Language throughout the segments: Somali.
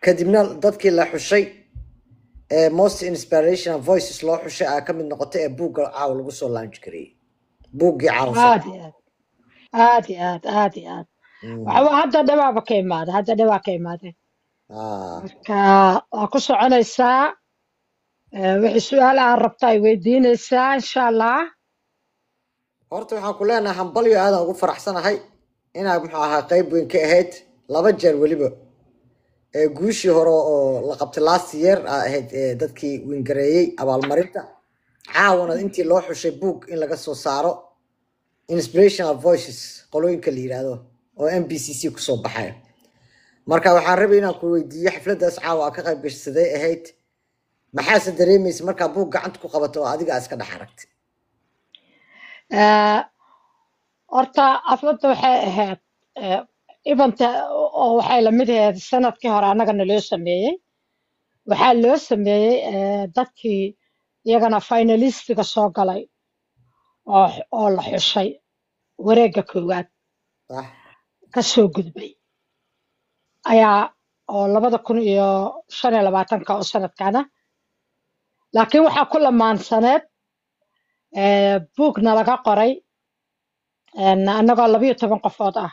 kadibna dadkii la xushay most inspirational voices loo xushay aa ka mid noqotay ee buugga caaw lagu soo launch gareeyey buuggii caawsa aad waxa hadda dhawaaba ka imaade marka waa ku soconaysaa wixii su-aal aan rabta ay weydiinaysaa insha allah horta waxaan ku leenahay hambalyo aadan ugu faraxsanahay inaad muxuu ahaa qayb weyn ka ahayd 2 jeer weliba guushii hore oo la qabtay last year ahayd dadkii wingareeyay abaalmarinta caawana intii loo xushay buug in laga soo saaro inspirational voices qolooyinka la yiraahdo oo MBCC ku soo baxay marka waxaan rabay inaan ku weydiiyo xafladaas caawa ka qayb gashaday ahayd maxaa dareemaysa marka buug gacanta ku qabato oo adiga iska dhax aragtay horta xafladda waxay ahayd ibanta oo waxay la mid ahayd sanadkii hore annagana loo sameeyey waxaa loo sameeyey dadkii iyagana finalistiga soo galay oo la xushay wareegga koowaad ka soo gudbay ayaa oo 2025 oo sanadkana laakiin waxaa ku lamaansaneed buugna laga qoray annagoo 12 qofood ah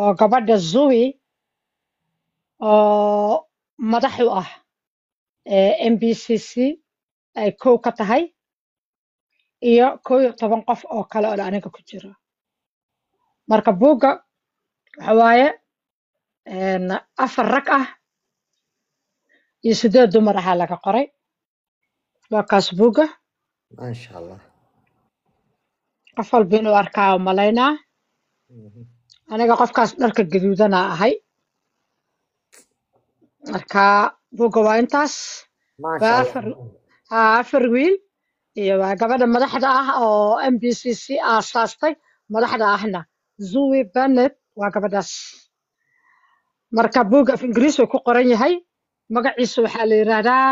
oo gabadha Zoe oo madax u ah MBCC ay kow ka tahay iyo 11 qof oo kale oo aniga ku jiro marka buugga waxa waaye 4 rag ah iyo 8 dumar ah laga qoray waa kaas buugga maasha Allah qof walba inuu arkaa malaynaa aniga qofkaas dharka gaduudana ahay marka buugga waa intaas afar wiil iyo waa gabadha madaxda ah oo MBCC aasaastay madaxda ahna Zoe Bennett waa gabadhaas marka buugga af Ingiriis uu ku qoran yahay magaciisa waxaa la yiraahdaa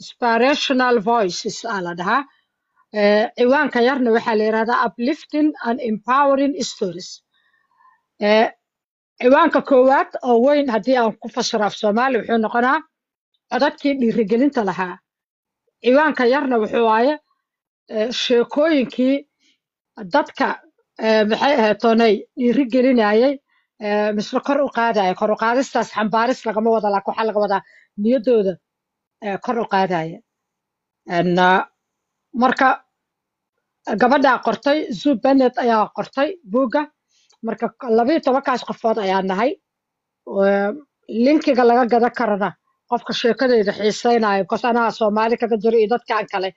inspirational voices la dhahaa ciwaanka yarna waxaa la yiraahdaa uplifting and empowering stories ciwaanka koowaad oo weyn haddii aan ku fasiro af Soomaali wuxuu noqonaa codadkii dhiirigelinta lahaa ciwaanka yarna wuxuu waaye sheekooyinkii dadka maxay ahayd toonay dhiirigelinayay misla kor u qaadaya kor u qaadistaas xambaaris lagama wada laakiin waxaa laga wadaa niyadooda kor u qaadaya marka gabadha qortay Zoe Bennett ayaa qortay buugga marka 12 qofood ayaa nahay linkiga laga gadan karana qofka sheekadeyda xiiseynayo anaa Soomaali kaga jiro iyo dadkan kale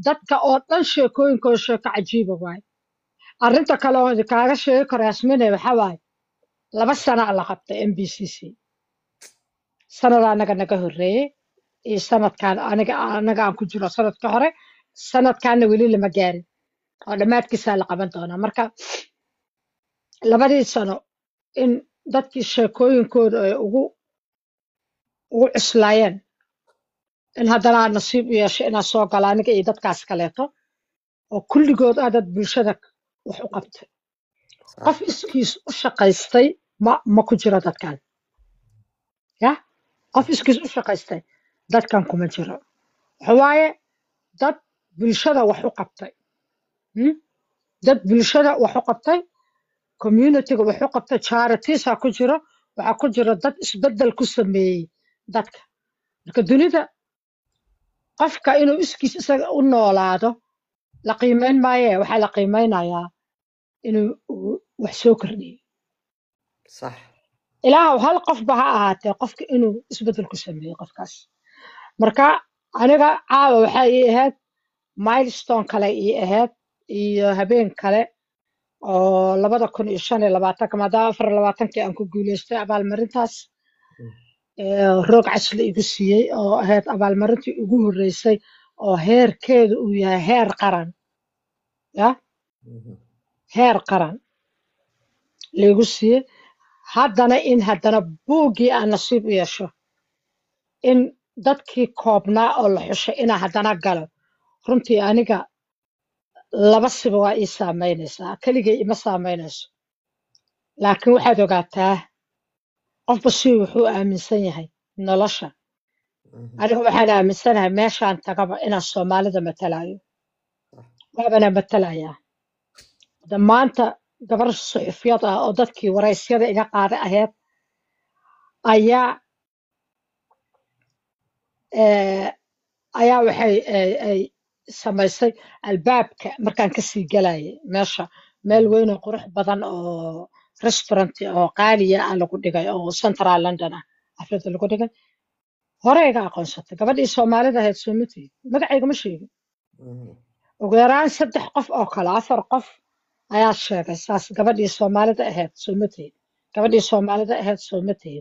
dadka oo dhan sheekooyinkooda sheeko cajiiba waay arrinta kale oo kaaga sheegi karo Yasmine waxa waay 2 sano la qabtay MBCC sanada naga horeeyay iyo sanadkan aniga aan ku jiro sanadka hore sanadkan weli lama gaarin oo dhamaadkiisa la qaban doonaa marka 2 sano in dadkii sheekooyinkooda ay ugu cuslaayeen in haddana nasiib u yeesho inaan soo galo aniga iyo dadkaas kaleeto oo kulligood dad bulshada wax u qabtay qof iskiis u shaqaystay ma ku jiro dadkan qof iskiis u shaqaystay dadkan kuma jiro waxa waaye dad bulshada wax u qabtay dad bulshada wax u qabtay communityga wax u qabtay charities ku jiro waxa ku jiro dad isbedel ku sameeyay dadka marka dunida qofka inuu iskiis isaga u noolaado la qiimeyn maayo waxa la qiimeynayaa inuu wax soo kordhiyo صح ilaahu hal qof ba ha ahaatee qofka inuu isbedel ku sameeyo qofkaas marka aniga caawa waxa ii ahayd milestone kale ii ahayd iyo habeen kale oo 2025 maadaama 24 aan ku guuleystay abaalmarintaas roog casli igu siiyey oo ahayd abaalmarintii ugu horeysay oo heerkeedu uu yahay heer qaran heer qaran liigu siiyey haddana buuggii aan nasiib u yeesho in dadkii koobnaa oo la xushay inaa haddana galo runtii aniga laba siba waa ii saameynaysaa keligay ima saameynayso laakiin waxaad ogaataa qofba si wuxuu aaminsan yahay nolosha. Anigu waxaan aaminsanahay meeshaan tagaba inaan Soomaalida matalayo. Waabana matalayaa. Maanta gabar suxufiyad ah oo dadkii waraysyada iga qaaday ahayd ayaa eh, ayaa waxay ay samaysay albaabka markaan kasii galayay meesha meel weyn oo qurux badan oo restaurant oo qaaliya ah lagu dhigay oo central London ah xaflada lagu dhigay hore iga aqoonsatay gabadhii Soomaalida ahayd Soomati magacayga ma sheegin ugu yaraan 3 qof oo kale 4 qof ayaa sheegay saas gabadhii Soomaalida ahayd Soomati gabadhii Soomaalida ahayd Soomati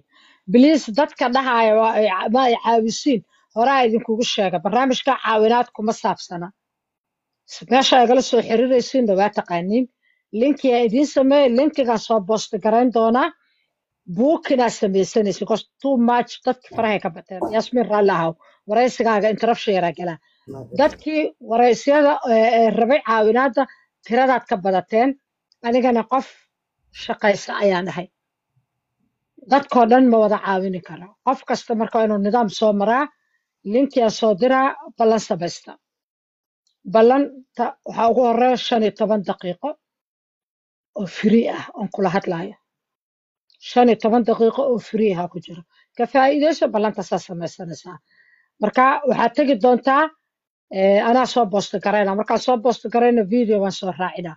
biliis dadka dhahaya ma ay caawisiin hore idinkugu sheegay barnaamijka caawinaad kuma saabsana meesha igala soo xiriiraysiin waa taqaaniin linkiga idiin sameeyay linkiga soo boost garayn doonaa buukina samaysanaysa because too much dadka farahay ka bateen yasmin raallahow waraysigaaga interruption yara gala dadkii waraysyada rabay caawinaada tiradaad ka badateen anigana qof shaqaysa ayaan ahay dadkoo dhan ma wada caawini karo qof kasta marka inuu nidaam soo maraa linkiga soo diraa ballan samaysta ballanta waxaa ugu horeeya 15 daqiiqo oo free ah oon kula hadlayo 15 daqiiqo oo free ah ku jiro ka faa'iideyso ballanta saa samaysanaysaa marka waxaad tegi doontaa anaa soo boost garayna markaa soo boost garayna video waan soo raacinaa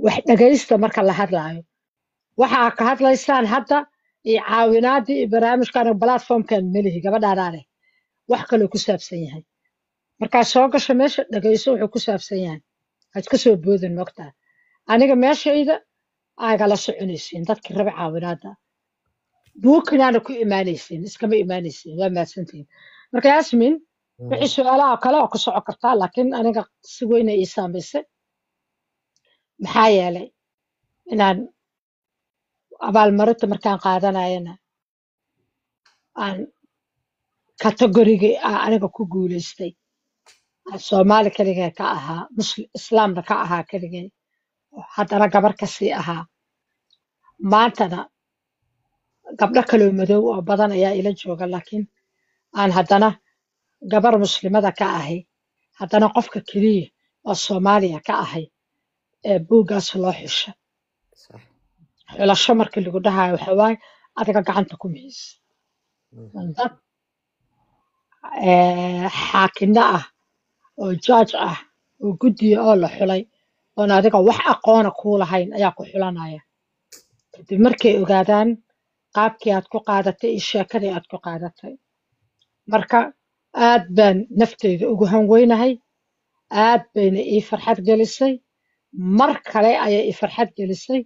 wax dhagaysta marka la hadlayo waxaa ka hadlaysaan hadda iyo caawinaadii iyo barnaamijkan platformkan melihi gabadhaadaan leh wax kale ku saabsan yahay markaa soo gasho meesha dhagayso wuxuu ku saabsan yahay aad ka soo boodin mogtaa aniga meeshayda aagala soconaysiin dadkii raba caawinaada buukinaana ku imaanaysiin iskama imaanaysiin waa mahadsantihiin marka yasmin wixii su-aalaha kale oo ku soco kartaa laakiin aniga si weyna ii saamaysay maxaa yeelay inaan abaalmarinta markaan qaadanayana aan kategorigii aniga ku guulaystay Soomaali keligay ka ahaa islaamna ka ahaa keligay haddana gabar kasii ahaa maantana gabdho kaloo madow oo badan ayaa ila jooga laakiin aan haddana gabar muslimada ka ahay haddana qofka keliya oo Soomaaliya ka ahay ee buuggaas loo xusha xulasho markii lagu dhahayo waxa waaye adiga gacanta ku miis dad xaakinno ah oo judge ah oo guddiya oo la xulay oon adiga wax aqoona kuu lahayn ayaa ku xulanaya kadib markay ogaadaan qaabkii aad ku qaadatay iyo sheekadii aad ku qaadatay marka aad baan nafteyda ugu hanweynahay aad bayna ii farxad gelisay mar kale ayay ii farxad gelisay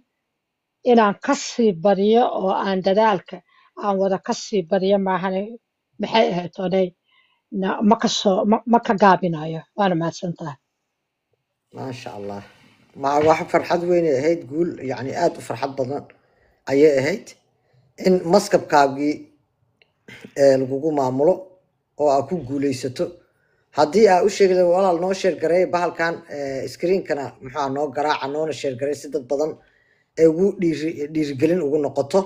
inaan ka sii badiyo oo aan dadaalka aan wada ka sii badiyo maahane maxay ahayd oonay ma ka gaabinayo waana mahadsantahay maasha allah wax farxad weynay ahayd guul yani aad u farxad badan ayay ahayd in maskabkaagii lagugu maamulo oo aad ku guulaysato haddii aa u sheegay walaal noo sheer gareey bahalkan screenkana muxuu noo garaaca noona sheer gareey si dad badan ee ugu dhiirigelin ugu noqoto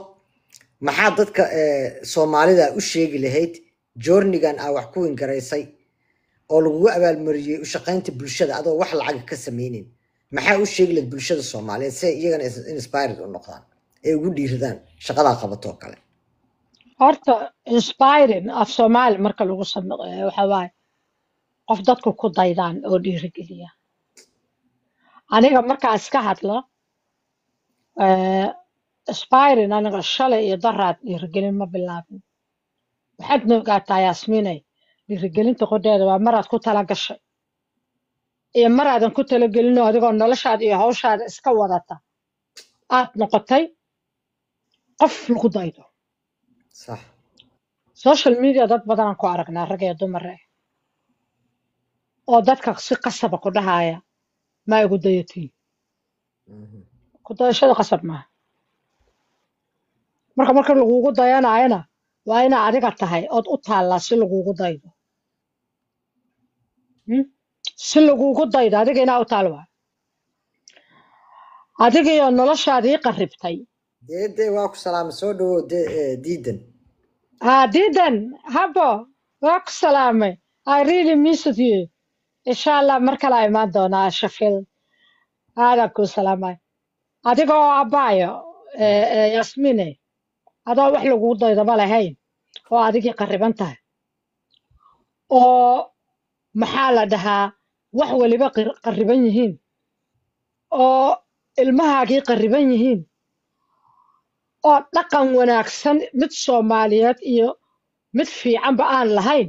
maxaa dadka Soomaalida u sheegi lahayd journeygan aa wax ku ingaraysay oo lagu abaalmariyay u shaqaynta bulshada adoo wax lacag ka sameeynin maxaa u sheegi lahayd bulshada Soomaaliyeed si iyagana inspired u noqdaan ee ugu dhiiradaan shaqada qabato kale horta inspiring af Soomaali marka lagu sameeyo waxa waaye qof dadku ku daydaan oo dhiirigeliya aniga marka iska hadlo inspiring aniga shalay iyo daraad dhiirigelin ma bilaabin waxaad ogaataa Yasminay dhiirigelinta qodeeda waa maraad ku tala gashay iyo maraadan ku talagelin oo adigoo noloshaada iyo hawshaada iska wadata aad noqotay qof lagu daydo صح social media dad badan aan ku aragnaa rag iyo dumar oo dadka si qasab ku dhahaya ma igu dayatiin ku dayashada qasab maaha marka lagugu dayanayana waa ina adiga tahay ood u taallaa si lagugu daydo si lagugu daydo adiga inaa u taal waa adiga iyo noloshaadii qarribtay دي واكو سلام سودو ديدن. ديدن هبو واك سلامي. I really missed you. إن شاء الله مركلا إيمان دونا شفيل. هذا كو سلامي. أديكو عبايو ياسميني. هذا وحلو قوضة إذا بالهين. oo adigii qarriban tahay oo maxaa la dhahaa wax waliba qarriban yihiin oo ilmahaagii qarriban yihiin oo dhaqan wanaagsan mid Soomaaliyeed iyo mid fiicanba aan lahayn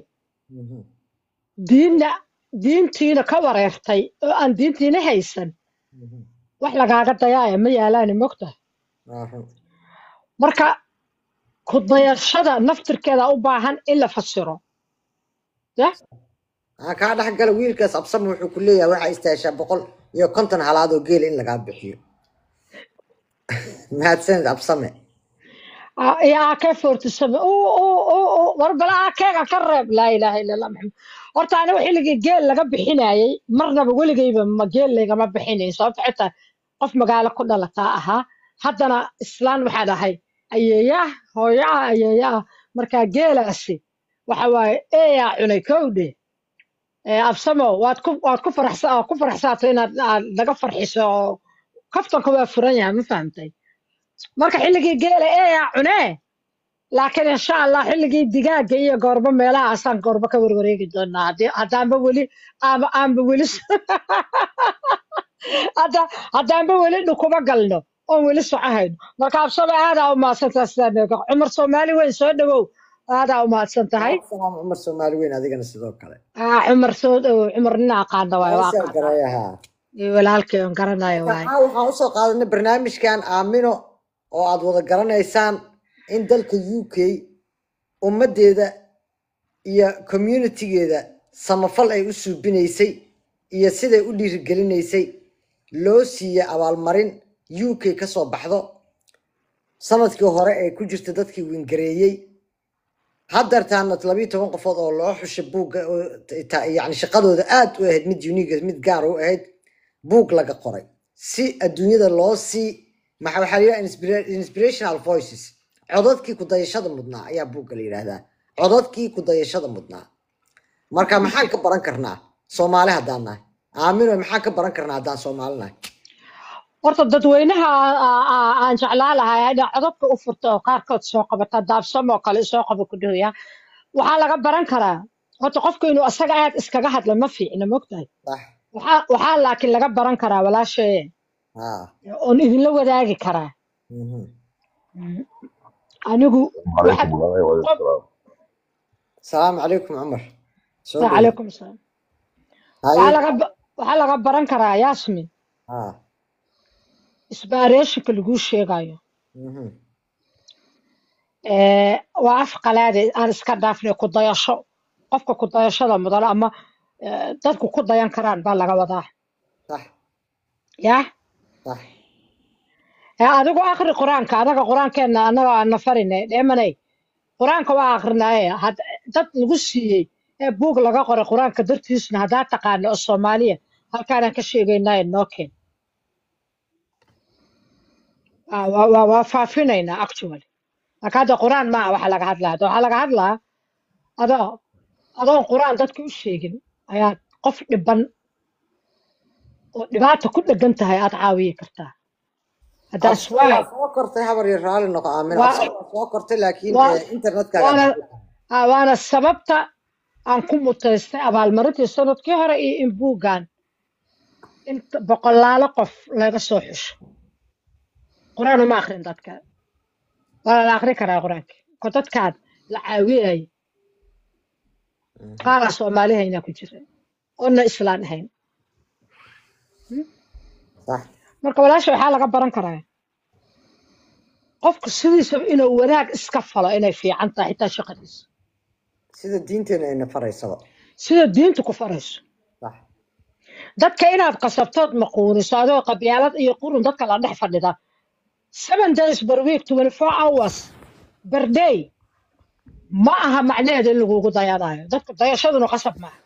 diintiina ka wareertay oo aan diintiina haysan wax lagaaga dayaaya ma yaalaan mogtahay marka ku dayashada naftirkeeda u baahan in la fasiro kaa dhex gala wiilkaas absame wuxuu ku leeyahay waxaa istaashaa 150 halaad oo geel in lagaa bixiyo mahadsanid absame يا AK 47 warbala AKga ka reeb laa ilaaha illa allah maxamed horta aniga xilligii geel laga bixinayay marnaba weligayba ma geel lagama bixinayn sababta xitaa qof magaalo ku dhalataa ahaa haddana islaan waxaa dhahay ayeeyaa hooyaa ayeeyaa markaa geelaasi waxa waaye eeyaa cunay kowdhe absamo waad ku faraxsaatay inaad naga farxiso oo kaftanka waa furan yahay ma fahamtay marka xilligii geela eeyaa cunee laakiin insha allah xilligii digaaga iyo goorbo meelahaasaan goorbo ka warwareegi doonaa haddaanba weli aanba weli haddaanba weli dhukuma galno oon weli socahayno marka absamo aadaa u mahadsantahay sidaa cumar soomaali weyn soo dhawow aadaa u mahadsan tahay cumar soomaali weyn adigana sidoo kale cumar soo dhawow cumar nin aqaana waay waa walaalkay on garanayo waay waxaan usoo qaadanay barnaamijkan aamino oo aad wada garanaysaan in dalka UK ummadeeda iyo communitygeeda samafal ay u suubinaysay iyo siday u dhiirigelinaysay loo siiyay abaalmarin UK ka soo baxdo sanadkii hore ee ku jirta dadkii wingareeyay haddartaana 12 qofood oo loo xushay buugga yani shaqadooda aad u ahayd mid unique mid gaar u ahayd buug laga qoray si adduunyada loo sii waxaa la yidhaha inspirational voices codadkii ku dayashada mudnaa ayaa buugga la yidhaahdaa codadkii ku dayashada mudnaa marka maxaan ka baran karnaa Soomaali haddaan nahay aamino maxaan ka baran karnaa haddaan Soomaali nahay horta dadweynaha aan jeclaan lahaa inay codadka u furto oo qaarkood soo qabata daabsamo kale soo qabo ku dhawyaa waxaa laga baran karaa horta qofku inuu asaga aad iskaga hadlo ma fiicna mogtahay waxaa laakiin laga baran karaa walaashee oon idinla wadaagi karaa anigu salaamu calaykum cumar calaykum salaam waxaa laga baran karaa yaasmin isbaareeshinka laguu sheegayo waa af qalaade aan iska dhaafnay ku dayasho qofka ku dayashada mudan ama dadku ku dayan karaan baa laga wadaa ya adigu akhri quraanka anaga quraankeena anaga aan nafarinay dheemanay quraanka waa akhrinaye dad lagu siiyey ee buug laga qoray quraanka dartiisna haddaa taqaano oo Soomaaliya halkaan ka sheegaynaa noo keen waa faafinaynaa actually marka hadda quraan ma waxa laga hadlaa waxa laga hadlaa adoon quraan dadka u sheegin ayaa qof dhiban oo dhibaato ku dhagan tahay aad caawiyi kartaa hadaas soo kortay habar yar raali noqo aamin soo kortay laakiin internetka waana sababta aan ku mutaystay abaalmarintii sanadkii hore iyo in buuggan in boqolaalo qof laga soo xusho quraan uma akhrin dadka waa la akhrin karaa quraanka ko dadkaan la caawiyay qaara Soomaaliyayna ku jira oona islaan ahayn marka walaasha waxaa laga baran karaa qofku sidiisa inuu wanaag iska falo inay fiican tahay xitaa shaqadiisa sida diinteena ay nafarayso sida diintu ku farayso dadka inaad qasabtood maquuniso adoo qabyaalad iyo qurun dadka la dhex fadhida 7 days per week 24 hours per day ma aha macnaheedu in lagugu dayanayo dadka dayashaduna qasab maaha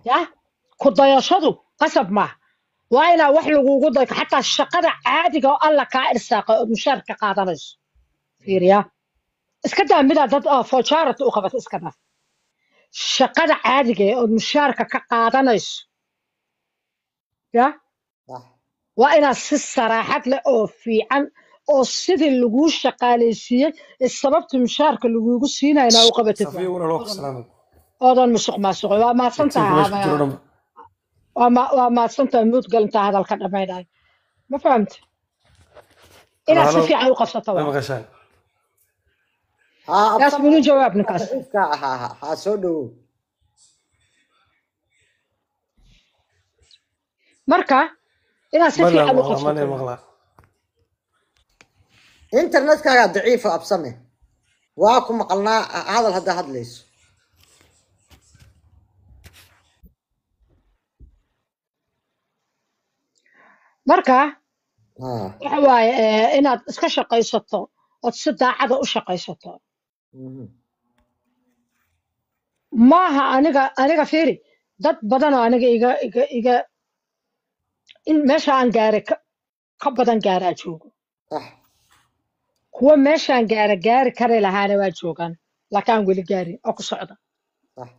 ya ku dayashadu qasab maaha وأنا وحلو وجودك حتى الشقة عادي قال الله كإرساق مشاركة قادرش فيريا إسكده ملا ضد فشارة أخبط إسكده الشقة عادي مشاركة كقادرش يا صح وأنا صراحة لا في عن أو سيد اللي جوش شقاليسية السبب مشاركة اللي جوش هنا أنا أخبط صفي واي ولا لوك سلامك هذا مسوق وما تكتيك ماشي كتير صنتها ودم وما صنتها ميوت قال أنت هذا الكلام ما فهمت إلى هلا سفي هلا عن قصة ما طوال مغشاي ها ناس أبصم بدون جواب نكاس ضعيف كا ها سودو مركا إلى سفي مالا عن مغلا قصة ماني طوال مغلا إنترنت كا ضعيف أبصمه واكم مقلنا هذا ليش مركا ها waxawaaye inaad iska shaqaysato ood si daacada u shaqaysato maaha aniga fiiri dad badan oo aniga iga in meesha aan gaaray ka badan gaaraa joogo صح kuwa meeshaan gaari kari lahaana waa joogaan laakiin aan weli gaarin oo ku socda صح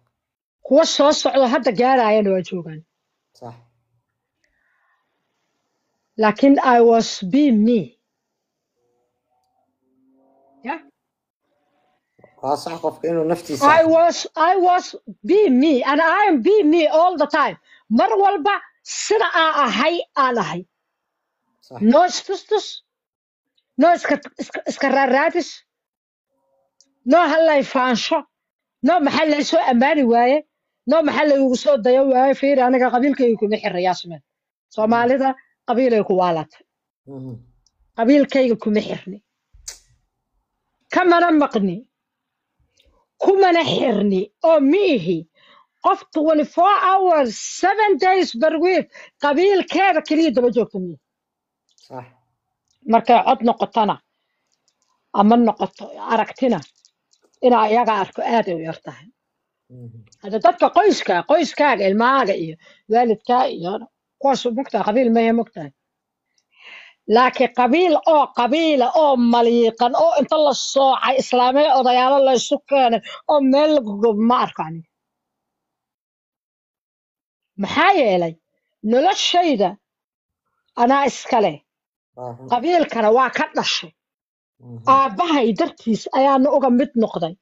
kuwa soo socdo hadda gaarayana waa joogaan صح laakiin I was being me yeah صح قفك إنه نفتي I صح was being me and I am being me all the time mar walba sida aan ahay aan ahay صح no istustus no iska raaraadis no hallay faansho no maxaa laysoo ammaani waaye no maxaa laygu soo dayo waaye fiiri aniga qabiilkayga kuma xirna yaasmeen soomaalida qabiilay ku waalatay qabiilkayga kuma xirni kamana maqni kumana xirni oo miihi qof 24 hours 7 days per week qabiilkeeda keliya daba joogta miihi صح markay cod noqotana ama noqoto aragtina inaa iyaga arko aaday u yar tahay hadda dadka qoyskaaga ilmahaaga iyo waalidkaa iyo kuwaas mogtahay qabiil maya mogtahay laakiin qabiila oo maliiqan oo inta la soocay islaamee odayaalo laysu keenay oo meel la gogob ma arko aniga maxaa yeelay noloshayda anaa iskale qabiilkana waa ka dhashay aabbahay dartiis ayaana uga mid noqday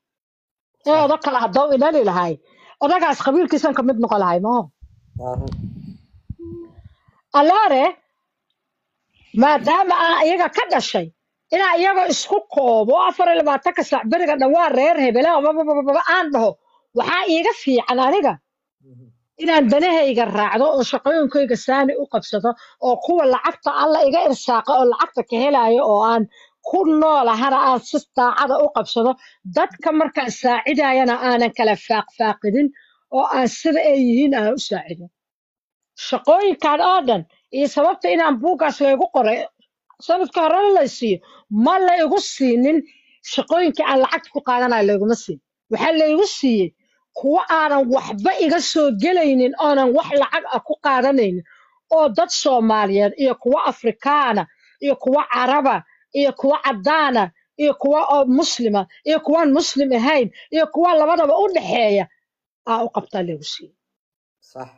ee odo kale haddau inali lahay odagaas qabiilkiisan ka mid noqon lahay maho allaare maadaama aan iyaga ka dhashay inaa iyaga isku koobo 24 saac beriga dhan waa reer hebele aan dhaho waxaa iiga fiican aniga inaan danahayga raacdo oo shaqooyinkayga saani u qabsado oo kuwa lacagta alla iga irsaaqa oo lacagta ka helayo oo aan ku noolahana aan si daacada u qabsado dadka markaan saacidayana aanan kala faaqfaaqidin oo aan sida ay yihiin aan u saacidin shaqooyinkan oo dhan iyo sababta inaan buuggaas laygu qoray sanadka horena laysiiyo ma laygu siinin shaqooyinkii aan lacagta ku qaadanayo layguma siin waxaa laygu siiyey kuwa aanan waxba iga soo gelaynin oonan wax lacag ah ku qaadanaynin oo dad soomaaliyeed iyo kuwa afrikaana iyo kuwa caraba iyo kuwa caddaana iyo kuwa oo muslima iyo kuwaan muslim ahayn iyo kuwa labadaba u dhaxeeya aa u qabtaa laygu siiyey صح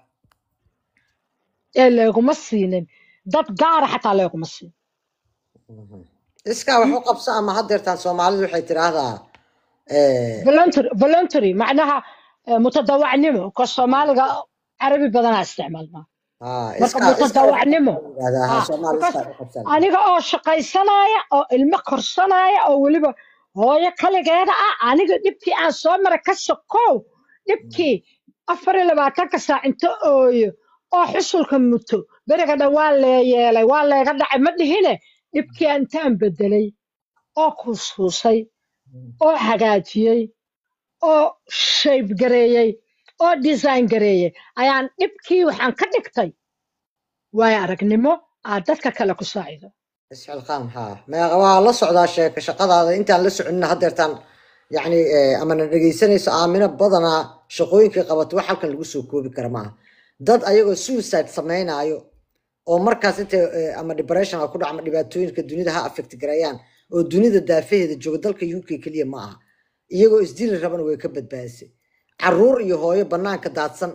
ee layguma siinin dad gaara xataa layguma siin iskaa wax u qabso ama haddeertaan soomaalidu waxay tidhaahdaa voluntary macnaha mutadawacnimo ko soomaaliga carabi badanaa isticmaalnaa marka mutadawacnimo aniga oo shaqaysanaya oo ilmo korsanaya oo weliba hooyo kaligeeda ah aniga dhibkii aan soo maray ka sokow dhibkii 24 saac inta ooyo oo xusulka muto beriga dhan waa leeyeelay waa leega dhacay ma dhihine dhibkii intaan bedelay oo kuuskuusay oo hagaajiyey oo shape gareeyey oo design gareeyey ayaan dhibkii waxaan ka dhigtay waayo aragnimo aad dadka kale ku saacido isxilqaan haa waa la socdaa shaqadaada intaan la soconina haddeertaan yacni amana dhegaysanayso aamino badanaa shaqooyinkay qabato wax halkan lagu soo koobi kara maaha dad ayagoo suicide samaynayo oo markaas inta ama depression ku dhac ama dhibaatooyinka dunida ha affect gareeyaan oo dunida daafaheeda jooga dalka UK kaliya ma aha iyagoo isdili raban way ka badbaadisay caruur iyo hooyo banaanka daadsan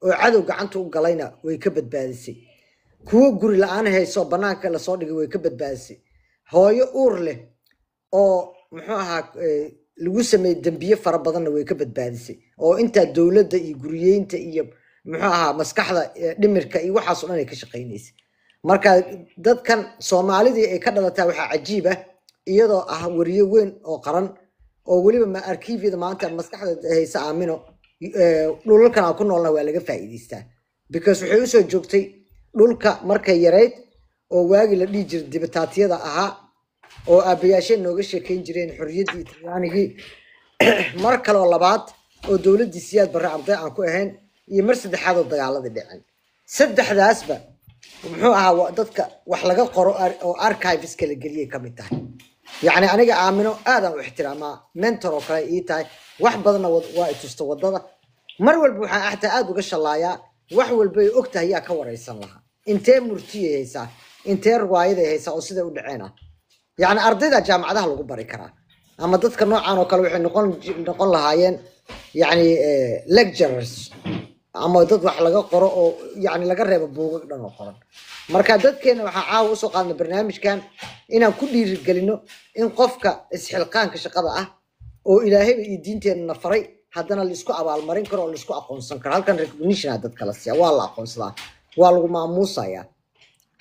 oo cadow gacanta u galayna way ka badbaadisay kuwa guri la'aan hayso banaanka la soo dhigay way ka badbaadisay hooyo uur leh oo muxuu ahaa lagu sameeyay dambiye fara badanna way ka badbaadisay oo inta dawladda iyo guriyeynta iyo muxuu ahaa maskaxda dhimirka iyo waxaas oo dhan ay ka shaqeynaysa marka dadkan Soomaalidii ay ka dhalataa waxa cajiib ah iyadoo ah wariye weyn oo qaran oo waliba ma arkiifyada maanta maskaxda haysa aamino dhulkan ku noolna waa laga faa'iideystaa because waxay u soo joogtay dhulka markay yareyd oo waagi la dhigi jiray dibataatiyada ahaa oo aabayaasheen nooga sheekeyn jireen xorriyaddii Talyaanigii mar kale oo labaad oo dawladdii siyaad barre arday aan ku ahayn iyo mar saddexaad oo dagaaladii dhaceen saddexdaasba muxuu ahaa dadka wax laga qoro oo archives kala geliyay ka mid tahay yacni aniga aamino aad aan u ixtiraamaa mentor oo kale ii tahay wax badanna waa i tusta waddada mar walba waxaan xataa aad uga shalaayaa wax walba ay og tahay yaa ka waraysan lahaa intee murtiyay haysaa intee riwaayaday haysaa oo sida u dhaceena يعني أرضيدا جامعة لو قبري كرا أما ضد كنوع عنو كلو إحنا نقول لهاين يعني lecturers أما ضد وحلاقة قراء يعني لقرب بوق لنا قرن مركز ضد كنا وحعاو سوق عن البرنامج كان إن كل رجالينه إن قفك إسحلقان كشقضاء أو إلهي الدين تين النفري هذانا اللي سكوا على المرين كرا اللي سكوا أقونسن كرا هل كان recognition هذا كلاسيا والله أقونسلا والله مع موسى يا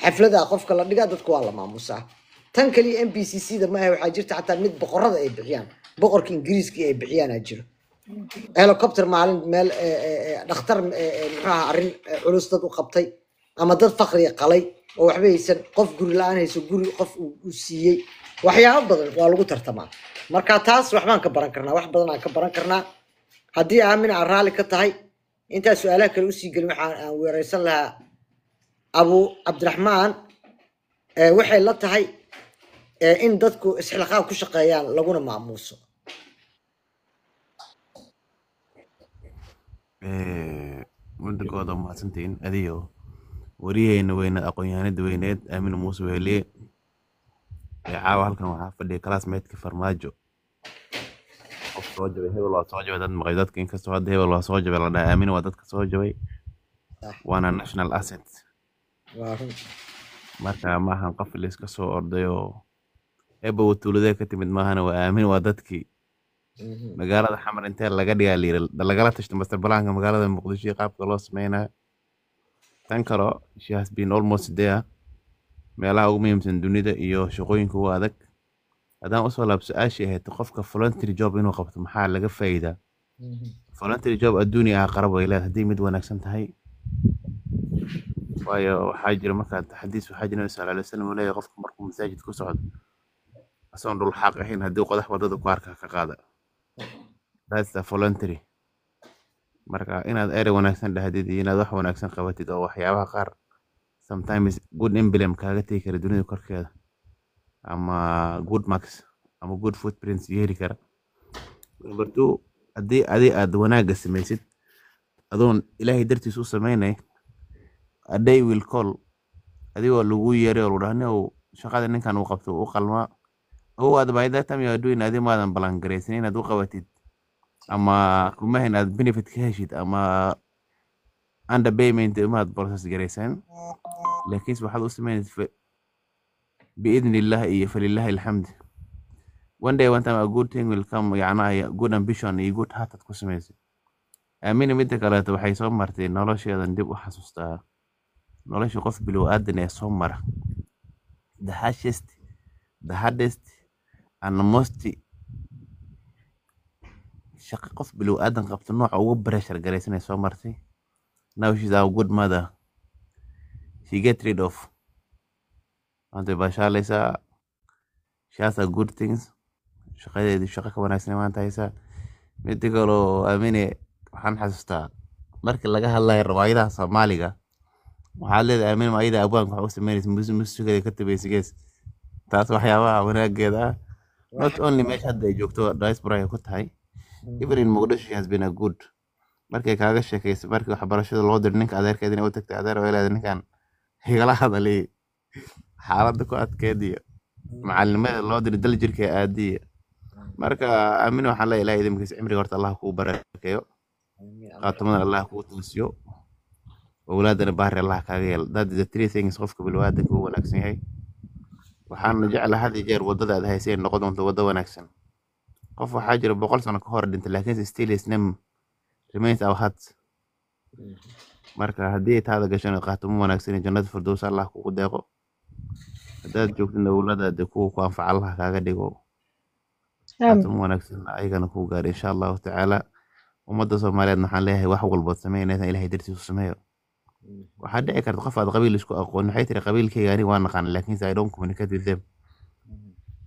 حفلة قفك الله دقا ضد كوا الله مع موسى تنكلي MPCC ده ما هو حاجرت حتى مد بقرة أي بحيان بقر كإنجليز كي أي بحيان أجر هليكوبتر معلن مال نختار عرين علوس ضد وقبطي أما ضد فقري قلي وحبي يسن قف جوري الآن يسو جوري قف وسيء وحيا بدل والله ترتمع مركاتاس وحنا كبران كرنا واحد بدنا كبران كرنا هدي عامين عرالي كتاي أنت سؤالك الوسي قل ورسل لها أبو عبد الرحمن وحي لا تهي إن dadku isxilqaan ku shaqeeyaan laguna maamuuso waddankooda mahadsantiin adiyo wariyeyna weyna aqoon-yahanada weyneed aamin muuse weeliye caawa halkan waxaa fadhiya classmate-ka farmaajo qof soo jabay hebel waa soo jabay dad maqay dadka inkastoo hadda hebel waa soo jabay la dhaha aamin waa dadka soo jabay waana national asset marka maahan qof la iska soo ordayoo eba tuuladee ka timid maahana waa aamin waa dadkii magaalada xamar intee laga dhigaa liira lagala tashto master balaanka magaalada muqdisho iyo qaabka loo sameynayo tan kalo she has been almost there meelaha ugu muhiimsan dunida iyo shaqooyinka ugu adag haddaan usoo laab su-aashii ahayd qofka voluntary job inuu qabto maxaa laga faa'iidaa voluntary job adduuni ah qarab way leedahay haddii mid wanaagsan tahay waayo waxaa jira markaad xadiis waxaa jira nabi sala alay wasalam uu leeyahay qofka markuu masaajid ku socdo asoon dhul xaq ahayn haddii qodax wadada ku arka ka qaada that's the voluntary marka inaad erey wanaagsan dhahdid iyo inaad wax wanaagsan qabatid oo waxyaabaha qaar sometimes good emblem kaaga tegi kara dunida korkeeda ama good marks ama good footprints yeeri kara number two haddii aad wanaagga samaysid adoon ilaahay dartiis u samaynay a day will call adigoo lagu yeeray oo lu dhahni shaqada ninkan uu qabto u qalmaa by that time you are doing adi maadan balan garaysan inaad u qabatid ama rumaha inaad benefit ka heshid ama underpayment maad process garaysan laakiin waxaad u samaynaysid biidni illah iyo falillahi alxamd one day one time a good thing will come yacnaa good ambition iyo good heart aad ku samaysid aamina midda kaleeto waxay soo martay nolosheedan dib u xasuustaa nolosha qof bilow aadan ee soo mara the hardest and most shaqo qof bilow aadan qabto nooca ugu pressure garaysan ee soo martay now she's a good mother she get rid of anta bashaalaysaa she has a good things shaqadeedu shaqo ka wanaagsan maanta haysaa midda kaloo aamine waxaan xasuustaa markii laga hadlayo riwaayadaha soomaaliga waxaad leedahay aamin ma ayada abwaanka wax u samaynaysa musugeeda ka tabaysa gees taas waxyaabaha wanaageeda ah not only meesha hadda ay joogto diaspora ay ku tahay even in muqdisho she has been a good markay kaaga sheekaysa markii waxbarashada loo diray ninka adeerkeeda inay u tagtay adeer oo leedahay ninkan igala hadalay xaaladda ku adkeediyo macalinimada loo diri dal jirka aadiya marka aamin waxaan leeyahay ilaahay idinkiisa cimriga horta allah kuu barakeeyo qaatamadana allah kuu toosiyo awlaadana baari allah kaaga yeelo that is the three things qofka bilwaadanka uu wanaagsan yahay waxaana jecla had iyo jeer waddada aad haysay noqon doonto waddo wanaagsan qof waxaa jira 100 sano ka hor dhintay laakiin still his name remains our hearts marka haddii taada gashan qaatamo wanaagsan jannada firdaws allah kugu deeqo haddaad joogtid awlaadaada kuwa ku anfaca allah kaaga dhigo qaatamo wanaagsan ayagana kuu gaar insha allahu tacaala ummadda soomaaliyeed waxaan leeyahay wax walbood sameynaysa ilaahay dartiisu sameeyo waxaa dhici karta qof aad qabiil isku aqoon waxay tiri qabiilkayga aniga waa naqaan laakiin I don't communicate with them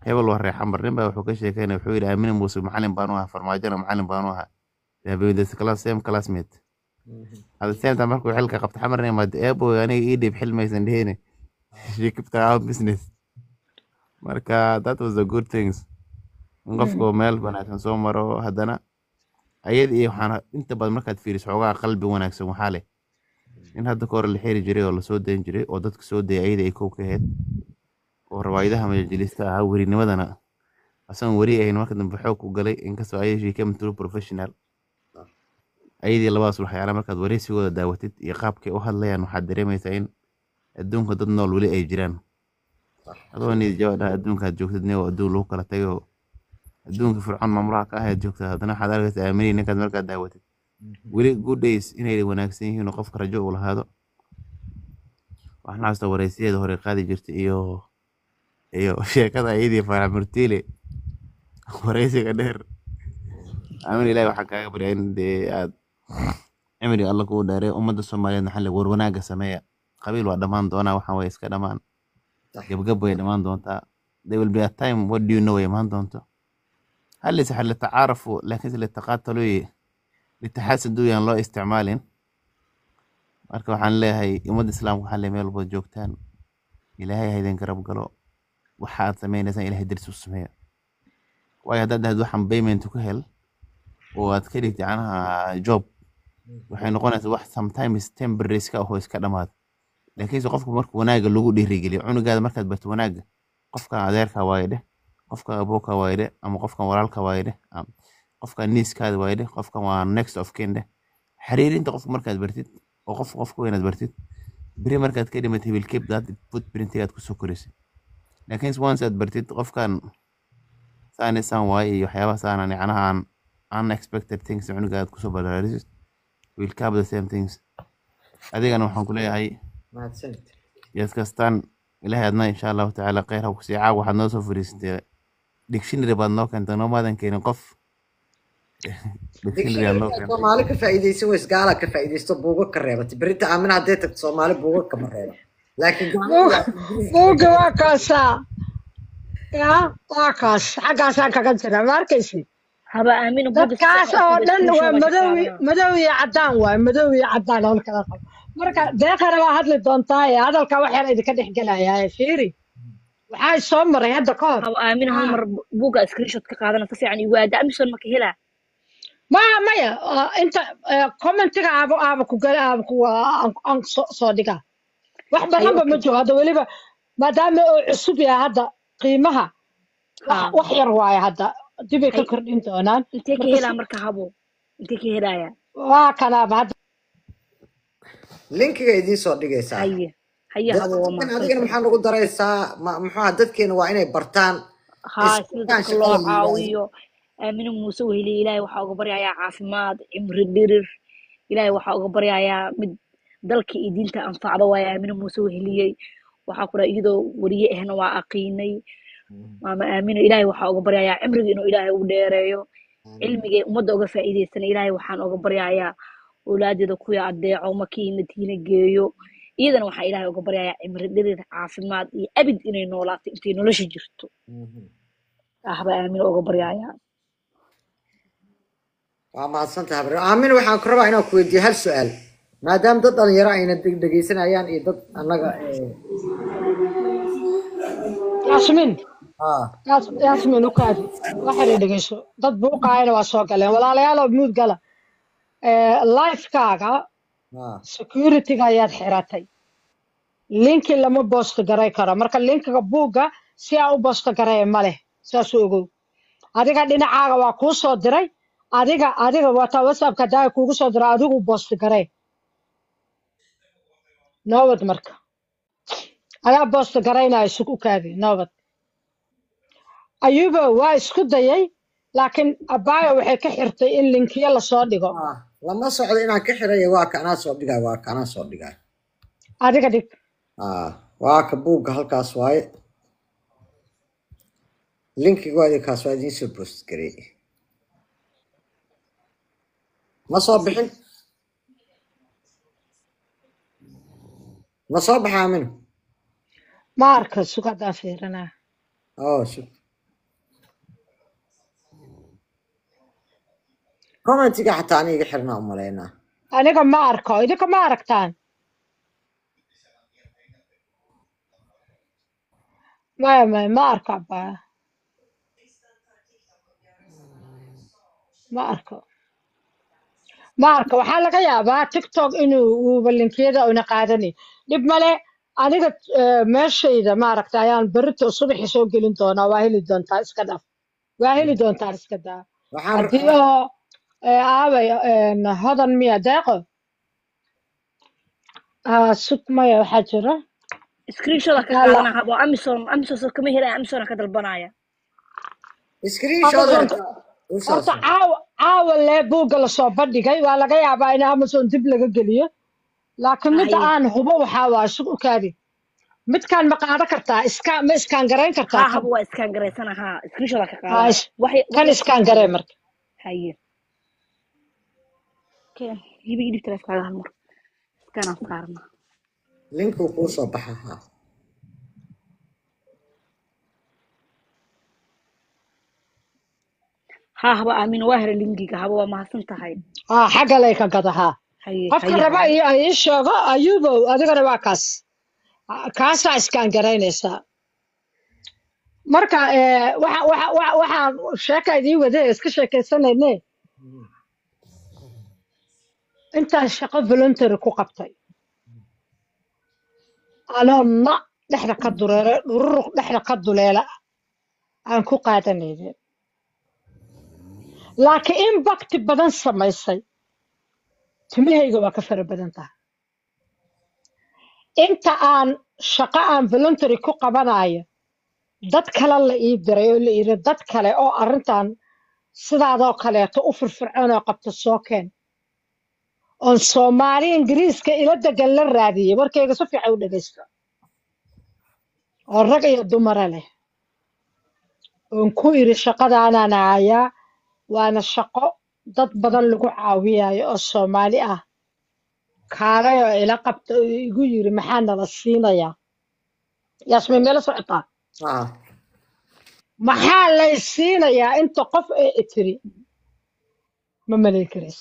hebel waa reexan bar nin baa wuxuu ka sheekeynaya wuxuu yidhi aamina muuse macalin baan u ahaa farmaajona macalin baan u ahaa same classmate at the same time markuu xilka qabta xamarna imaad eeboy aniga ii dhiib xil maysan dhehine she kept her own business marka that was the good things in qofku meel wanaagsan soo maro haddana ayad iyo waxaan inta badan markaad fiiriso xoogaa qalbi wanaagsan waxaa leh in hadda ka hor la xiri jiray oo lasoo dayn jiray oo dadka soo dayay ayada ay kow ka ahayd oo rawaayidaha majalista ahaa werinimadana asagoon weri ahayn marka dambe xoog ku galay inkastoo ayada she came through professional ayadii labadaas waxyaala markaad wareysigooda daawatid iyo qaabkay u hadlayaan waxaad dareemaysaa in adduunka dad nool weli ay jiraan adoo niyad jawaadha adduunkaad joogtid nin oo adduun lagu kala tagay oo adduunka fircoon maamulaha ka ahayd joogta haddana waxaad arkaysa aaminay ninkaad markaad daawatid weli good days inay wanaagsan yihiin oo qofka rajo u lahaado waxaan xasuustaa wareysiyeeda hore qaadi jirtay iyo sheekada ayadii farax murtiile wareysiga dheer aamin ilaahay waxaan kaaga baryaa in dee aad cimriga alla kuu dheeree ummadda soomaaliyeed maxaa le war wanaaga sameeya qabiil waa dhammaan doonaa waxaan way iska dhammaan gabgab way dhammaan doontaa there will be a time what do you know way imaan doonto hal is xal tacaarafu laakiin la taqaataluy litaxaasadu yaan loo isticmaalin marka waxaan leeyahay ummadda islaamka waxaan leeyahay meel walba joogtaan ilaahay ha idin garab galo waxa aad sameynaysan ilaahay dartiis u sameeya waayo haddaad dhahdo waxaan payment ku hel oo aad ka dhigtay canaha job waxay noqonaysaa wax sometimes temporary iska ahoo iska dhamaad laakiinse qofka marka wanaaga lagu dhiirigeliyo cunugaada markaad barto wanaaga qofkan adeerka waaye dheh qofkan abooka waaye dheh ama qofkan walaalka waaye dheh qofkan niiskaada waaye dheh qofkan waa next of kin dheh xiriirinta qofka markaad bartid oo qofka weynaad bartid beri markaad ka dhimatay will keep that footprintigaad kusoo korisay laakiinse once aad bartid qofkan saan waaye iyo waxyaabaha saanan yacnaha unexpected things cunugaad kusoo baraarisid will keep the same things adigana waxaan ku leeyahay yaad kastaan ilaahay adna insha allahu tacaala kheyr ha ku sii caag waxaad noo soo fariisatay dictionary baad noo keentay noo maadan keenin qof dictionary aad noo keentay soomaali ka faa'iidaysan ways gaala ka faa'iidaysto buuga ka reebatay berita aamina haddee tagto soomaali buuga kama reeba laakiin buugga waa kaasaa ya waa kaas xaggaasaan kaga jira ma arkaysi haba aamino dadkaas oo dhan waa madow iyo caddaan waay madow iyo caddaan oo kala qabo marka deeqana waa hadli doontaa ee hadalka wax yar idinka dhex gelayaa fiiri waxaa soo maray hadda ka hor haba aamino hal mar buugga screenshot ka qaadana ka fiican igu aada amison ma ka helaa maya inta commentiga aaba ku gala aaba ku aan soo dhigaa wax badanba ma jiro hadda weliba maadaama uu cusub yahay hadda qiimaha wax yar waaye hadda dibay ka kordhin doonaan intee ka helaa marka habo intee ka helaya waa kanaaba hadda linkiga idiin soo dhigaysaa haye habo waa adigana maxaa nagu daraysaa muxuu dadkeena waa inay bartaan sida dadka loo caawiyo aamino muuse weheliye ilaahay waxaa uga baryayaa caafimaad cimri dhirir ilaahay waxaa uga baryayaa mid dalka iyo diinta anfacda waaye aamino muuse weheliyey waxaa kula iyadoo weriye ahna waa aqiinay maama aamino ilaahay waxaa uga baryayaa cimriga inuu ilaahay u dheereeyo cilmigay ummadda uga faa'iidaysana ilaahay waxaan uga baryayaa awlaadeeda kuya adeeco makii madiina geeyo iyadana waxaa ilaahay uga baryayaa cimri dhirir caafimaad iyo abid inay noolaato intay nolosha jirto ahba aamino uga baryayaa waa mahadsantahay habar aamin waxaan ku rabaa inaan ku weydiiyo hal su-aal maadaama dad dhalinyaro ayna dhegeysanayaan iyo dad annaga yasmin ukaadi waxay dhegeyso dad buuqaayana waa soo galeen walaalayaal oo muud gala lifekaaga securityga ayaad xiratay linki lama boost garay karo marka linkiga buugga si aa u boost garay ma leh saas u ogow adiga dhinacaaga waa kuu soo diray adiga wata whatsappka daa kuugu soo diray adigu boost garay nabad marka adaa boost garaynaya isug u kaadi nabad ayuba waa isku dayay laakiin abaya waxay ka xirtay in linkiyo lasoo dhigo lama socdo inaan ka xirayo waa ka anaa soo dhigay adiga dhig waa ka buugga halkaas waaye linkiga waa idinkaas waa idiin soo boost garay ma soo bixin ma soo baxa Aamino ma arka sugadaa fiirinaa shuk commentiga xataa aniga xirnaa u malaynaa aniga ma arko idinka ma aragtaan maya ma arko abaa ma arko waxaa laga yaabaa tiktok inuu uuba linkiyada una qaadani dhib male aniga meeshayda maaragta ayaan berito subaxi soo gelin doonaa waa heli doontaa iska dhaf waa heli doontaan iska daa haddii oo aabay hodan miya deeqo sug maya waxaa jira screenshot ka qaadana habo amazon kama helay amazon ka dalbanaya screenshot horta caawa lee buugga lasoo bandhigay waa laga yaabaa in amazon dib laga geliyo laakiin midda aan hubo waxaa waa sug u kaadi midkaan ma qaadan kartaa ma iskaan garayn kartaa habo waa iskaan garaysana screenshot ka qaadana kan iskaan garay marka haye keen yibi telefoonka hal mar iskaan saarna linku kuu soo baxaa haba aamin waa hore linkiga haba waa mahadsan tahay xagga lay ka gadahaa qofka raba ii sheego ayuubow adigana waa kaasaa iskaan garaynaysaa marka waxaan sheeka idiin wade iska sheekaysanayne intaan shaqo voluntary ku qabtay anoo dhexda ka dureera dhururuq dhexda ka duleela aan ku qaadanaynin laakiin in bakti badan samaysay timahayga waa ka fara badan tahay inta aan shaqo aan voluntary ku qabanayo dad kale la ii diray oo la yiri dad kale oo arrintan sidaadoo kaleeto u firfircoon oo qabta soo keen oon Soomaali Ingiriiska ila degan la raadiyay warkayga si fiican u dhageysta oo rag iyo dumar leh oon ku iri shaqadaanaan hayaa waana shaqo dad badan lagu caawiyayo oo Soomaali ah kaalay oo ila qabta igu yiri maxaa nala siinayaa yasmin meel socota maxaa la siinayaa inta qof ee tiri ma maleekaris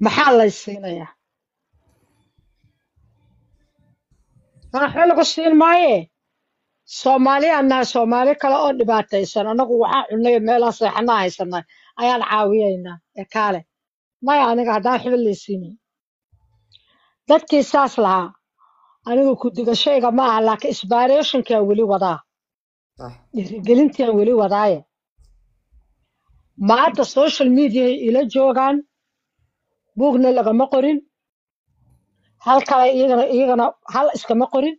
maxaa la siinayaa waxa lagu siin maaye Soomaali kale oo dhibaataysan anagu waxa cunay meelaha seexana haysanay ayaan caawiyeynaa ee kaale maya aniga haddaan xibal leysiinay dadkii saas lahaa anigu ku digashayga ma aha laakiin inspirationkaan weli wadaa dhiirigelintaan weli wadaaye maanta social media ila joogaan buugna lagama qorin hal kale iyagana hal iskama qorin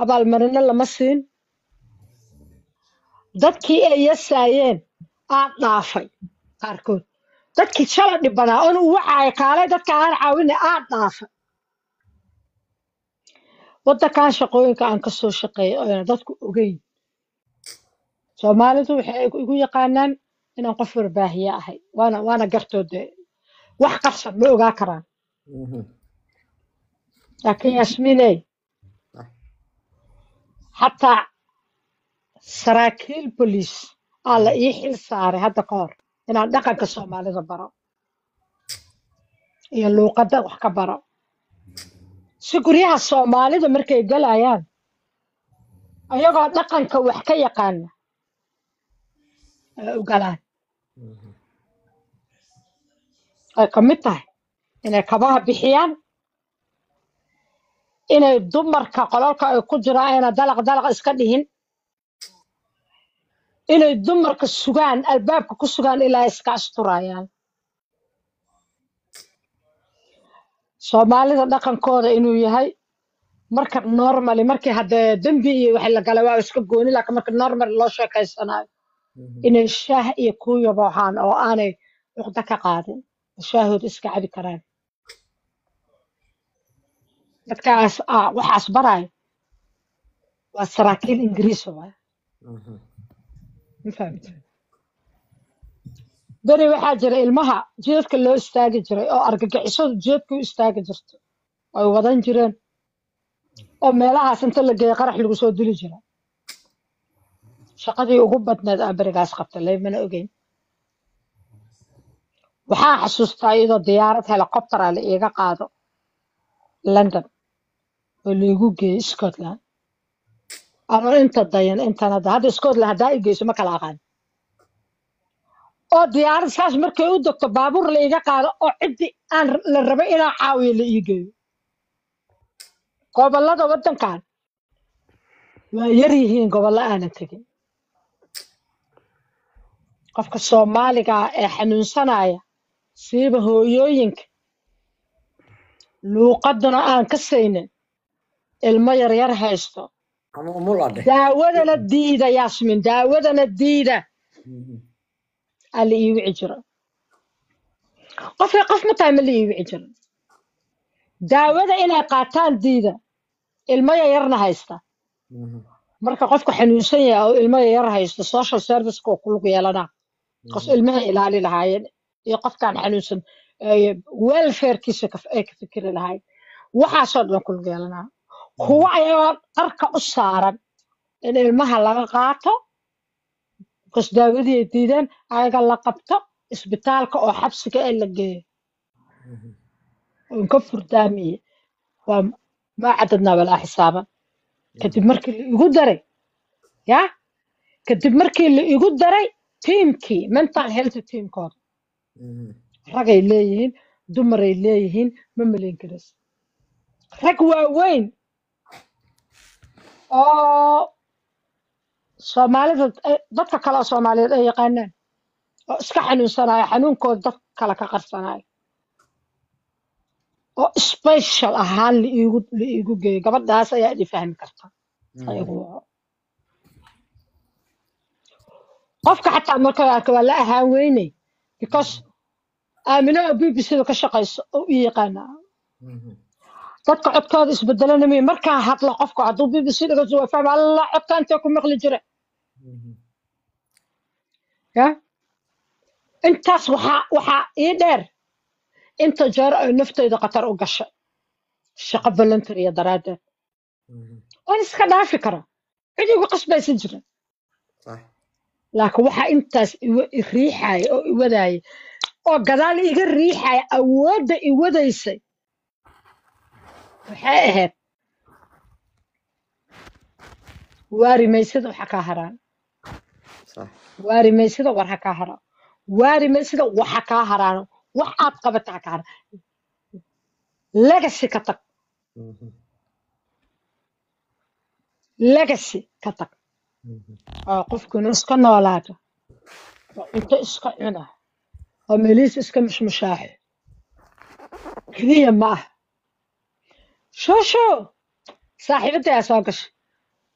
abaalmarino lama siin dadkii ay yasaayeen aan dhaafay qaarkood dadkii shala dhibanaa oon u wacaayo kaalay dadka aan caawina aan dhaafay waddankan shaqooyinka aan ka soo shaqeeyay oo dadku ogeyn Soomaalidu waxay igu yaqaanaan inaan qof warbaahiye ahay waana gartooda wax qarsan ma ogaa karaan laakiin yasminey xataa saraakiil boliis aa la ii xil saaray hadda ka hor inaan dhaqanka Soomaalida baro iyo luuqadda wax ka baro si guryaha Soomaalida markay galayaan ayagoo dhaqanka wax ka yaqaana u galaan ay ka mid tahay inay kabaha bixiyaan inay dumarka qolalka ay ku jiraan ayna dalaq iska dhihin inay dumarka sugaan albaabka ku sugaan ilaa iska asturayaan soomaalida dhaqankooda inuu yahay marka normally markii haddee dembi iyo wax la gala waa iska gooni laakiin marka normal loo sheekaysanayo inay shaah iyo kuuyo booxaan oo aanay cuqda ka qaadin shaahooda iska cabi karaan dadkaas waxaas barayo waa saraakiil ingiriis waay ma fahamtay beri waxaa jira ilmaha jidadka loo istaagi jiray oo argagixisadu jidadka u istaagi jirto ay wadan jireen oo meelahaas inta la geeyo qarax lagu soo dili jira shaqadii ugu badneed aa berigaas qabta laymana ogeyn waxaa xasuustaa iyadoo diyaarad helicopter la iiga qaado london oo laigu geeyo scotland anoo inta dayan intanada hadda scotland haddaa i geyso ma kala aqaan oo diyaarad saas markay u degto baabuur la iiga qaado oo ciddii aan la rabay inaan caawiyo la ii geeyo gobollada waddankan waa yar yihiin gobollo aanan tegin qofka soomaaliga ah ee xanuunsanaya siiba hooyooyinka luuqaduna aan ka saynin ilmo yaryar haysto ama umul adhe daawadana diida yaasmin daawadana diida aa la ii wici jira qofkay qof ma tahay ma la ii wici jira daawada inay qaataan diida ilmo yaryarna haysta marka qofka xanuunsan yahay oo ilmo yaryar haysto social service-ka oo ku lug yeelanaa qos ilmaha ilaali lahaayeen iyo qofkaan xanuunsan welfarekiisa ay ka fikiri lahaayeen waxaasoo dhan ku lug yeelanaa kuwa ayaa qarka u saaran in ilmaha laga qaato bas daawadii ay diideen ayaga la qabto isbitaalka oo xabsiga ee la geeyo ka furdaamiye waa ma cadadnaa walaa xisaaban kadib markii la igu daray ya kadib markii la igu daray tiimkii mental health tiimkooda ragay leeyihiin dumaray leeyihiin ma malayn karas rag waaweyn oo soomaalida dadka kale oo soomaaliyeed ay yaqaanaan oo iska xanuunsanaya xanuunkooda dad kale ka qarsanaya oo special ahaan la iigu geeyo gabadhaas ayaa idin fahmi karta ayagu qofka xataa marka arka waa la ahaan weynay because aamino oo bbcda ka shaqayso oo u yaqaanaa dadka codkooda isbedelanami markaan hadlo qofka hadduu bbc dhageysto waa fahma alla codka intee ku maqli jira ya intaas waxaa ii dheer inta jeer ay naftayda khatar u gashay shaqo voluntary daraaddeed waan iska dhaafi karaa cid igu qasbaysan jirin laakiin waxaa intaas riixaya oo iwadaaya oo gadaal iga riixaya awoodda iwadaysay waxay ahayd waarimaysida waxa kaa haraan waarimaysida war ha kaa haraan waarimaysida waxa kaa haraan wax aad qabata ha kaa haraan legacy ka tag legacy ka tag oo qofkuna iska noolaada oo cunto iska cuna oo meelihiis iska mashmushaaxo keliya ma ah shosho saaxiibadayaa soo gashay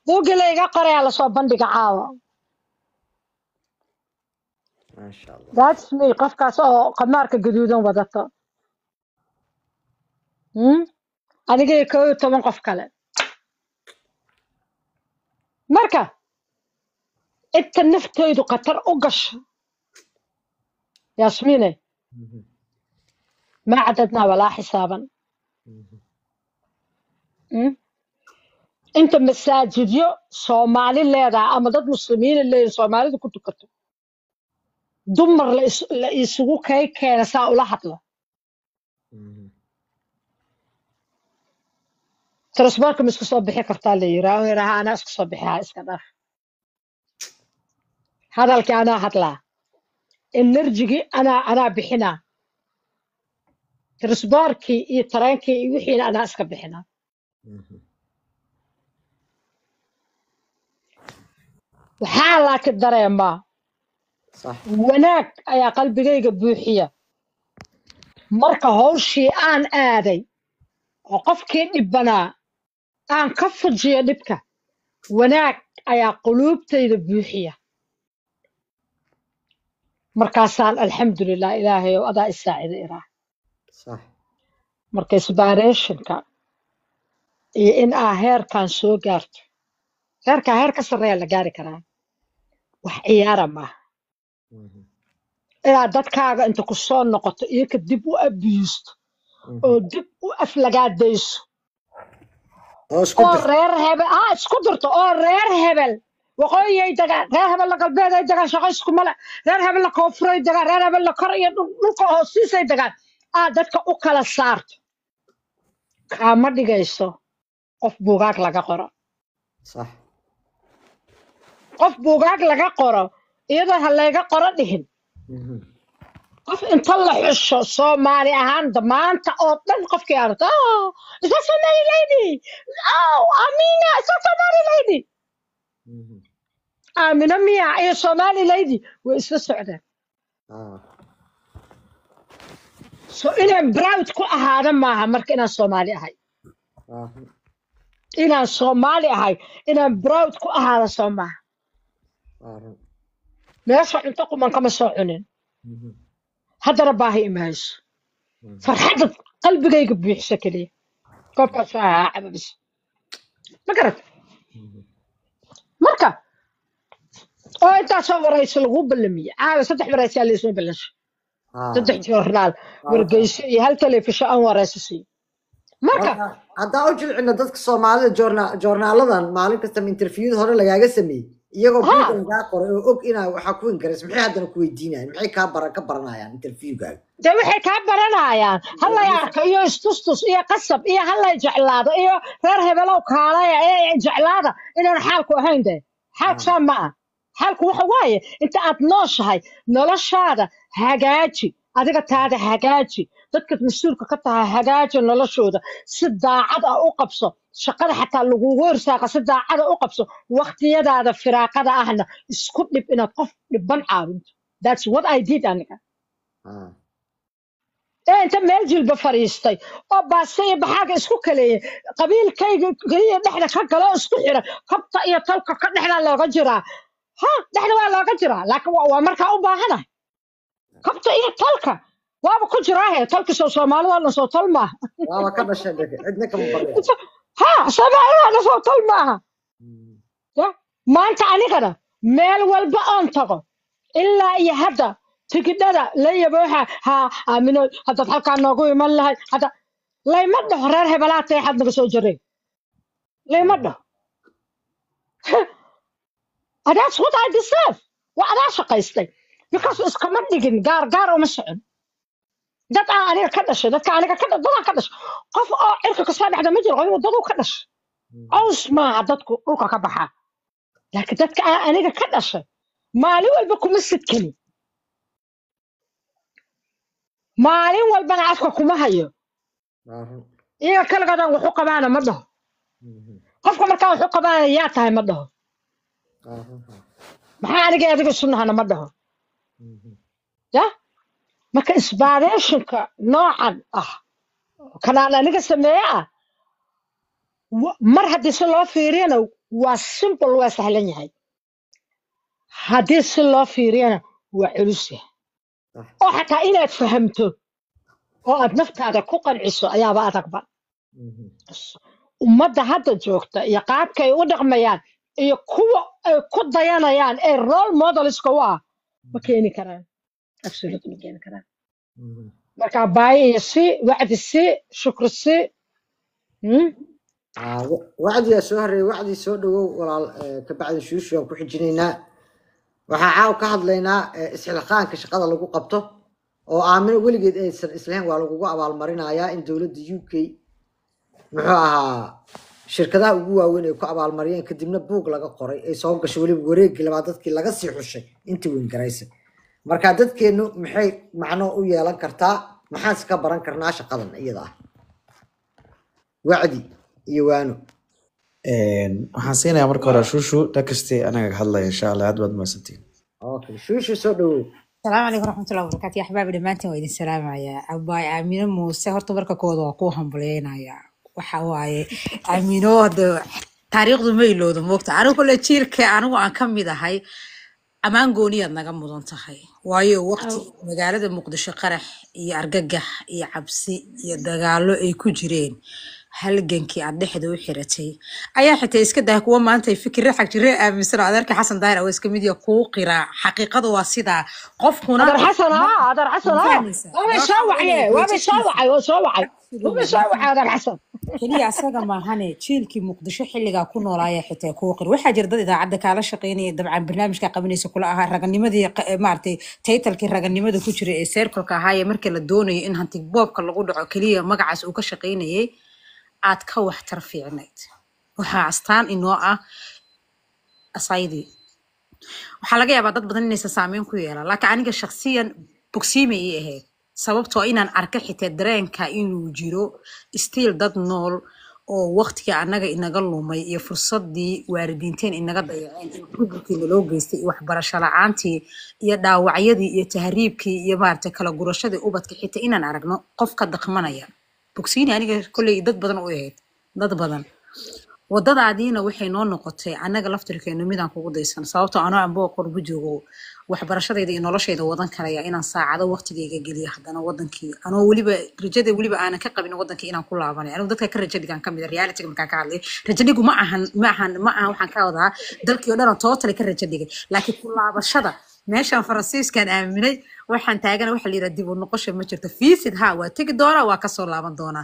buugii la iga qorayaa lasoo bandhiga caawa that's me qofkaas oo qamaarka gaduudan wadato aniga iyo 11 qof kale marka inta naftaydu khatar u gasho yaasmiine ma cadadnaa walaa xisaaban inta masaajidyo soomaali leedahay ama dad muslimiina leeyihin soomaalidu ku tukato dumar la isugu keena saa ula hadlo transbarka ma isku soo bixi kartaa la yiraha anaa isku soo bixihaa iska dhaaf hadalkii anaa hadlaa enerjigii anaa bixinaa ترسباركي إيه ترانكي إيه وحين أنا أسكب بحنا وحالك الدريما صح وناك أيا قلبي جيجا بوحية مركا هورشي آن آدي وقفكي إبنا آن كفت جي دبكا وناك أيا قلوب تيد بوحية مركاسان الحمد لله إلهي وأدا الساعد إيراه صح مركا إسباريشن كان إيه إن هير كان سو جارت هير كسرية لقاري كران وحيارة ما إلا دادكاغا انت كسون نقطة إيكا ديب أبيست أو ديب أفلقات ديس oo isku أو dir رير هبل اسكدرت أو رير هبل وقوي يدقى رير هبل لقلبيد يدقى شغيسكو ملا رير هبل لكوفر يدقى رير هبل لكرية نوكا هوسيس يدقى دادكا أكلا سارت كاما ديغيسو قف بوغاك لغا قرا صح قف بوغاك لغا قرا إيضا هلاغا قرا ديهن قف انت الله حشو صومالي اهان دمانتا او دن قف كيارت is that Somali lady oh Amina is that Somali lady Amina Mia اي Somali lady وإسلا سعودة so إنا براود كو أهادا ماها مرك إنا Somali أهاي إنا Somali أهاي إنا براود كو أهادا سوماها ميسو انتقو من كما سوعنين هذا رباهي إماز فرحة قلبي جاي بيحسى كلي كوكا ساعة بس ما قرأت مركا oo intaa soo warayso lagu balamiye saddex waraysiyaa la soo balansho saddex joornaal wargeyso iyo hal telefishin aan warayso siiyo marka haddaa u jilcina dadka soomaalida joornaaladan maalin kasta interviewada hore lagaaga sameeyey iyagoo buuga lagaa qoray oo og inaa waxaa ku ingareys maxay haddana ku weydiinayaan maxay ka baranayaan interviewgaaga dee waxay kaa baranayaan hallay arko iyo istustus iyo qasab iyo hallay jeclaado iyo reer hebelow kaalaya ee jeclaada inaan xaalku ahayn dee xaalku saa ma ah xaalku waxa waaye inta aad nooshahay noloshaada hagaaji adiga taada hagaaji dadka mas'uulka ka tahay hagaaji noloshooda si daacad ah u qabso shaqada xataa lagugu irsaaqa si daacad ah u qabso waqtiyadaada firaaqada ahna isku dhib inaad qof dhibban caawinto that's what I did aniga انت meel jilba fariistay oo baasay baxaaga isku kaleeyay qabiilkayga kaliya dhexda ka galo isku xira kabta iyo talka ka dhexda looga jiraa dhexda waa looga jiraa laakiin waa markaa u baahanahay kabta iyo talka waaba ku jiraa talka Soomaalida soo tal maaha waaba ka dhashay cidna kama baryo Soomaalida soo tal maaha maanta anigana meel walba aan tago ilaa iyo hadda tikidada la yabooha aamino hadda halkaan noogu iman lahay hadda layma dhaho reer hebelaatay xad naga soo jiray layma dhaho that's what I deserve waa adaa shaqaystay because iskama dhigin gaar uma socon dad aniga ka dhashay dadka aniga ka dhashay qof oo cirka ka soo dhexda ma jiro qof dad ka dhashay caws maaha dadku dhulka ka baxa laakiin dadka aniga ka dhashay maalin walba kuma sidkani maalin walbana afka kuma hayo iyaga kaligood wuxu qabaana ma dhaho qofka markaa wuxu qabaana yaa tahay ma dhaho maxaa aniga adiga sunnahana ma dhaho ya marka isbaarayshinka noocan ah kanaan aniga sameeye ah mar haddii si loo fiiriyana waa simple waa sahlan yahay haddii si loo fiiriyana waa culus yahay oo xataa inaad fahamto oo aad naftaada ku qanciso ayaaba adagba ummadda hadda joogta iyo qaabka ay u dhaqmayaan iyo kuwa ay ku dayanayaan ee role modelska u ah ma keeni karaan absolutely ma keeni karaan marka baayi iyo si wacdi si shukri si wacdiyaa soo hareeyay wacdii soo dhawow walaal ka bacdi shuushu aan ku xijinaynaa waxaa caaw ka hadlaynaa isxilqaanka shaqada lagu qabto oo aamino weligeed aysan islahayn waa lagugu abaalmarinayaa in dowladda UK muxuu ahaa shirkadaha ugu waaweyn ay ku abaalmariyeen kadibna buug laga qoray ay soo gashay weliba wareegii labaad dadkii laga sii xushay intii weyn garaysay marka dadkeenu maxay macno u yeelan kartaa maxaan iska baran karnaa shaqadan iyada ah wacdi iyo waano waxaan siinayaa marka hore shushu dhakasti anaga hadlaya insha allah aad baad mahadsantiin okay shushu soo dhawow السلام عليكم ورحمة الله وبركاته يا أحبابي دمانتين وإذن السلام يا أباي آمينة موسى هرتو بركة كودو وقوهم بلينا يا وحاواي آمينة هذا تاريخ دميلو دموقت أنا كل شيء كأنا وأنا كم بده هاي أمان قوني أنا جم مدن تهاي وايو وقت مقالة المقدس قرح يرجح يعبسي يدجالو يكجرين هل جنكي عند حد وحرتي أي حتى إسكده هو ما أنت فكر حق جري مثل هذاك حسن داير أو إسكميديا قرا حقيقة واسدة قف هنا هذا حسن هذا حسن وبيسوي هذا الحسن كلي أساق ما هني تشيلكي مقدشة حلقة كونه رايح حتى كوقر وحاجر ضد إذا عندك على شقيني طبعا برنامج كقبني سكولها رجعني مدي مارتي تيتل كي رجعني مدي كشري سيركل كهاي مركل الدوني إنها تجبوب كل قدر كلية مقعس وكشقيني عاد كوح ترفيع نيت وحاستان إنه أصعيدي وحلاقي أبغى ضد بدن الناس سامين كويلا لكن أنا شخصيا بقسيمي إيه sababtoo inaan arka xitaa dareenka inuu jiro still dad nool oo waqtiga anaga inaga lumay iyo fursadii waalidiinteen inaga dayaceen in burburkii loo geystay iyo waxbarasho la'aantii iyo dhaawacyadii iyo tahriibkii iyo maartay kala gurashadii ubadka xitaa inaan aragno qof ka dhaqmanaya bogsiini aniga kulay dad badan u ahayd dad badan wadadaadiina waxay noo noqotay anaga laftirkeenu midaan kugu daysan sababtoo anoo aan boo qurbo joogo waxbarashadayda iyo noloshayda wadan kalaya inaan saacado waqtigeyga geliyo haddana wadankii anoo weliba rajada weliba aanan ka qabin wadankii inaan ku laabanay anigu dadka ka rajo dhigan ka mid reality markaan ka hadlay rajo dhigu ma ahan waxaan ka wadaa dalkii oo dhan totally ka rajo dhigay laakiin ku laabashada meeshaan faransiiskan aaminay waxaan taagana waxa la yiraahdaa dib u noqosho ma jirto fiisid ha waa tagi doona waa ka soo laaban doona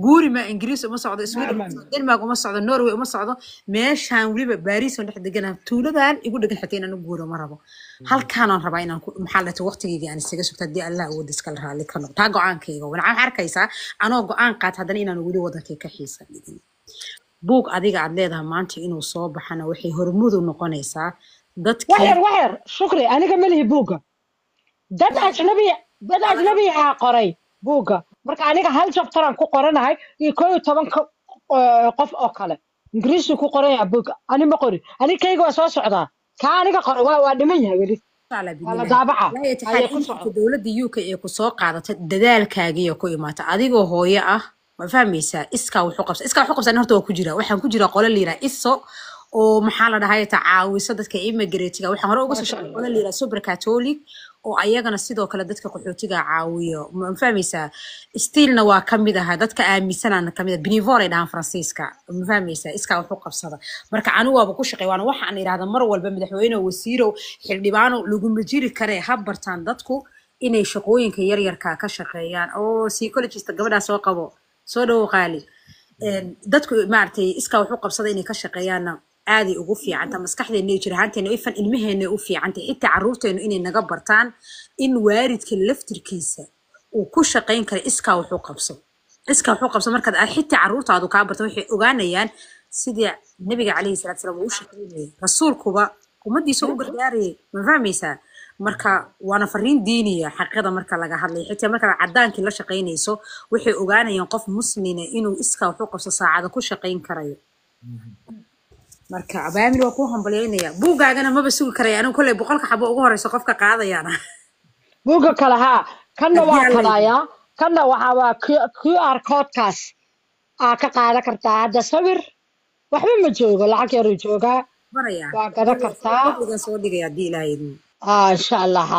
guuri ma ingiriis uma socdo Sweden Denmark uma socdo Norway uma socdo meeshaan weliba Paris oo dhex degan tuuladan igu dhagan xataa inaan guuro ma rabo halkaan aan rabaa inaan maxallata waqtigeyga aan isaga sugta hadii Allah uu diska la raali ka noqdo go'aankayga waxaan arkaysaa anoo go'aan qaat haddana inaan weli wadankay ka xiisan dhigin buug adiga aad leedahay maanta inuu soo baxana waxay hormuud u noqonaysaa dadkii وحير شكري أنا كمل هي بوجا dad ajnabi ah qoray buugga marka aniga hal chapter aan ku qoranahay iyo 11 qof oo kale ingiriisi ku qoraya buugga ani ma qori ani kayga waa soo socdaa ka aniga qoro waa dhiman yahay weli wala daabaca ay ku socdo dawladda UK ee ku soo qaadatay dadaalkaagiyo ku imaata adigoo hooyo ah ma fahmaysaa iska wuxuu qabsan horta waa ku jira waxaan ku jira qolo liira iso oo maxaa la dhahay tacaawisa dadka immigrant-ga waxaan hore uga soo shaqeeyay qolo liira super catholic oo ayagana sidoo kale dadka qaxootiga caawiyo ma fahmaysaa stiilna waa kamid ah dadka aaminsanana kamid ah benevol ay dhahan Faransiiska ma fahmaysaa iska wuxuu qabsada marka anigu waaba ku shaqeey waana waxaan iraahdaa mar walba madaxweyne wasiiro xildhibaano lagu majiri kare habbartaan dadku inay shaqooyinka yar yarka ka shaqeeyaan oo psychologist gabadha soo qabo soo dhaw qaali dadku maartay iska wuxuu qabsada inay ka shaqeeyaan aadi ugu fiicanta maskaxdeena iyo jirahanteena ifan ilmaheena u fiicanta xitaa caruurteena inay naga bartaan in waalidka laftirkiisa uu ku shaqeyn karo iska wuxuu qabso markaad xitaa caruurtaadu ka barto waxay ogaanayaan sidii nabiga kaleey salaatu salaam uu shaqeeyay rasuulkuba umadiisa u gargaarayay ma fahmaysaa marka waana fariin diiniya xaqiiqada marka laga hadlay xitaa marka cadaankii la shaqeynayso waxay ogaanayaan qof muslimiina inuu iska wuxuu qabso saacada ku shaqeyn karayo marka abaamil waa ku hambalyeynaya buugaagana maba sugi karaya anigu kulay 100 xabo ugu horeyso qofka qaadayana buuga kala ha kana waa kadaya kana waa QR code kaas ka qaada kartaa hada sawir waxba ma joogo lacag yar jooga baraya waa kada kartaa iga soo dhigaya diilahayd insha Allah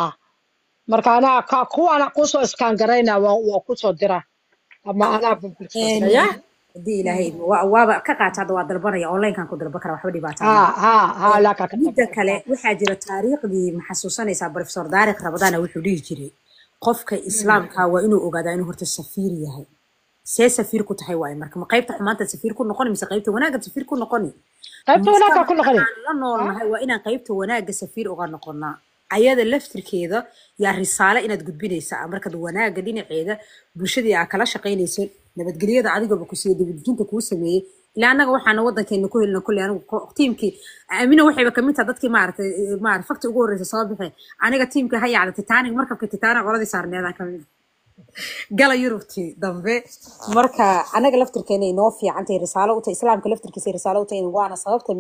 marka ana kuwana ku soo iskaan garayna waa ku soo dira ama ana bulshada دي إلهي وابا كقاعد هذا وادر برا أونلاين كان كدر بكرة وحدي بعتها ها لا كده مدة كله وحاجة التاريخ دي محسوساني سابر في صور دارك رمضان وحديه جري قفك إسلام كوا إنه أجدا إنه هرت السفير يهي سفير كنت حيوان مركم قيبت حمانة السفير كل نقني مس قيبت وناقة السفير كل نقني قيبت وناقة كل نقني لأنه هو إنا قيبت وناقة السفير أغار نقنا عيادة لفتر كذا يا رسالة إن تقول بني ساعة مركز وناقة دين عيادة بوشدي عكلاش قينيسون nabadgelyada adiga ba ku sii dibadjinta ku sameeyay ilaa anaga waxaan wadankeena ku helna kulli anigu teamkii aamina waxayba kamid tahay dadkii maartay fakti ugu horeysay soo bixay aniga teamka hay'ada Titanic markabka Titanic qoladii saarneedaan kamid gala yurubtii dambe marka anaga laftirkeena inoo fiicantahay risaalo u tahay islaamka laftirkiisa risaalo u tahay waana sababta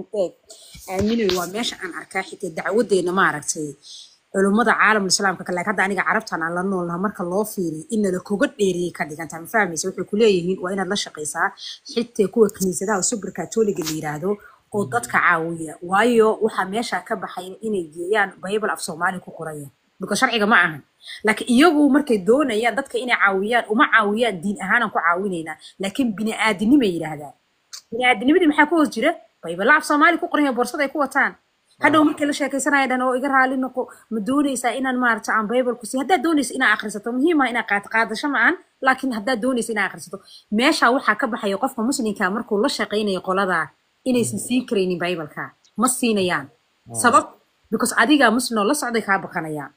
aaminay waa meesha aan arkaa xitaa dacwadeena ma aragtay culummada caalamul islaamka kale hadda aniga carabtan aan la noolnahay marka loo fiiriyo in la kuga dheeriyay ka dhigantaa ma fahmaysa wuxuu ku leeyihiin waa inaad la shaqeysaa xitaa kuwa kaniisadaha super catholic la yiraahdo oo dadka caawiya waayo waxa meesha ka baxay inay geeyaan bible af Soomaali ku qorayaan because sharciga ma ahan laakiin iyagu markay doonayaan dadka inay caawiyaan uma caawiyaan diin ahaan ku caawinayna laakiin bini'aadanimo yiraahdaan bini'aadanimadu maxaa ku hoos jira bible af Soomaali ku qoran boorsada ay ku wataan hadhow markii la sheekaysanaya dhan oo iga raali noqo ma doonaysaa inaan maarta aan bible ku si hadda doonaysa inaa akhrisato muhiim ah inaa qaadasho ma aan laakiin hadda doonaysa inaa akhrisato meesha waxa ka baxaya qofka muslimka markuu la shaqeynayo qolada inaysan siin kareynin bible-ka ma siinayaan sabab because adiga muslim la socday ka baqanayaan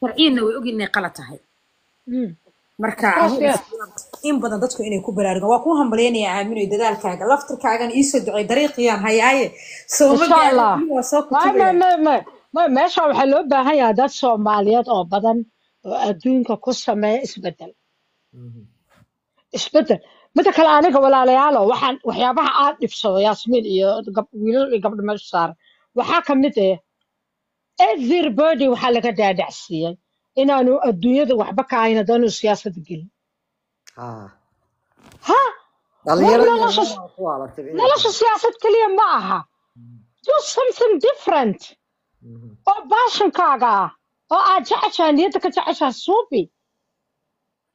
sharciina way ogin inay qalad tahay marka in badan dadku inay ku baraarugaan waa ku hambalyeynaya aaminay dadaalkaaga laftirkaagan ii soo ducay dariiqiyaan hayaaye soo ma gaadhin waa soo ku ma meesha waxa loo baahan yahay dad Soomaaliyeed oo badan oo adduunka ku sameeya isbedel midda kale aniga walaalayaal waxaan waxyaabaha aad dhibsado Yaasmiin iyo wiilal iyo gabdho meesha saaran waxaa ka mid ah everybody waxa laga dhaadhacsiiyay inaanu adduunyada waxba ka ahayn haddaanu siyaasad gelin nolosha siyaasad keliya ma aha do something different oo baashankaaga ah oo aad jeceshahay niyadda ka jeceshahay suubi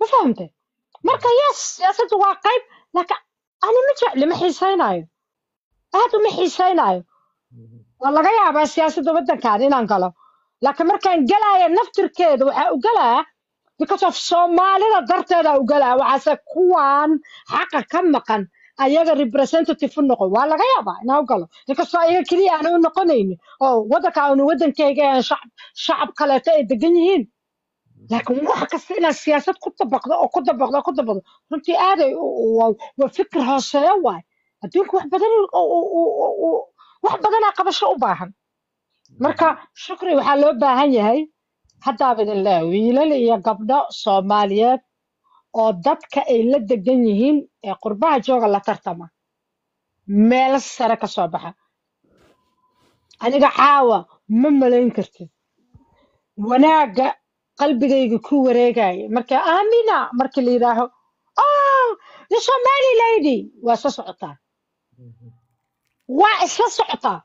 ma fahamtay marka yes siyaasaddu waa qayb laakiin ani ma jecli ma xiisaynayo aad uma xiisaynayo waa laga yaabaa siyaasadda waddankan inaan galo laakiin markaan galaayo naftirkeeda waxaa u galaa because of Soomaalida darteeda u galaa waxaase kuwaan xaqa ka maqan ayaga representative u noqon waa laga yaabaa inaan u galo inkastoo ayaga keliya aan u noqonaynin oo waddanka aanu waddankayga aan shacab kaleeto ay degan yihiin laakiin wax kasta inaad siyaasad ku dabaqdo oo ku dabaqdo runtii aaday waa fikir hooseeya waay adduunka wax badanaa qabasho u baahan marka shukri waxaa loo baahan yahay haddaaba idin leeyahay wiilal iyo gabdho Soomaaliyeed oo dadka ay la degan yihiin ee qurbaha jooga la tartama meel sare ka soo baxa aniga caawa ma malayn kartid wanaaga qalbigayga ku wareegaya marka aamina markii la yidhaaho oh the Somali lady waa soo socotaa waa isla socotaa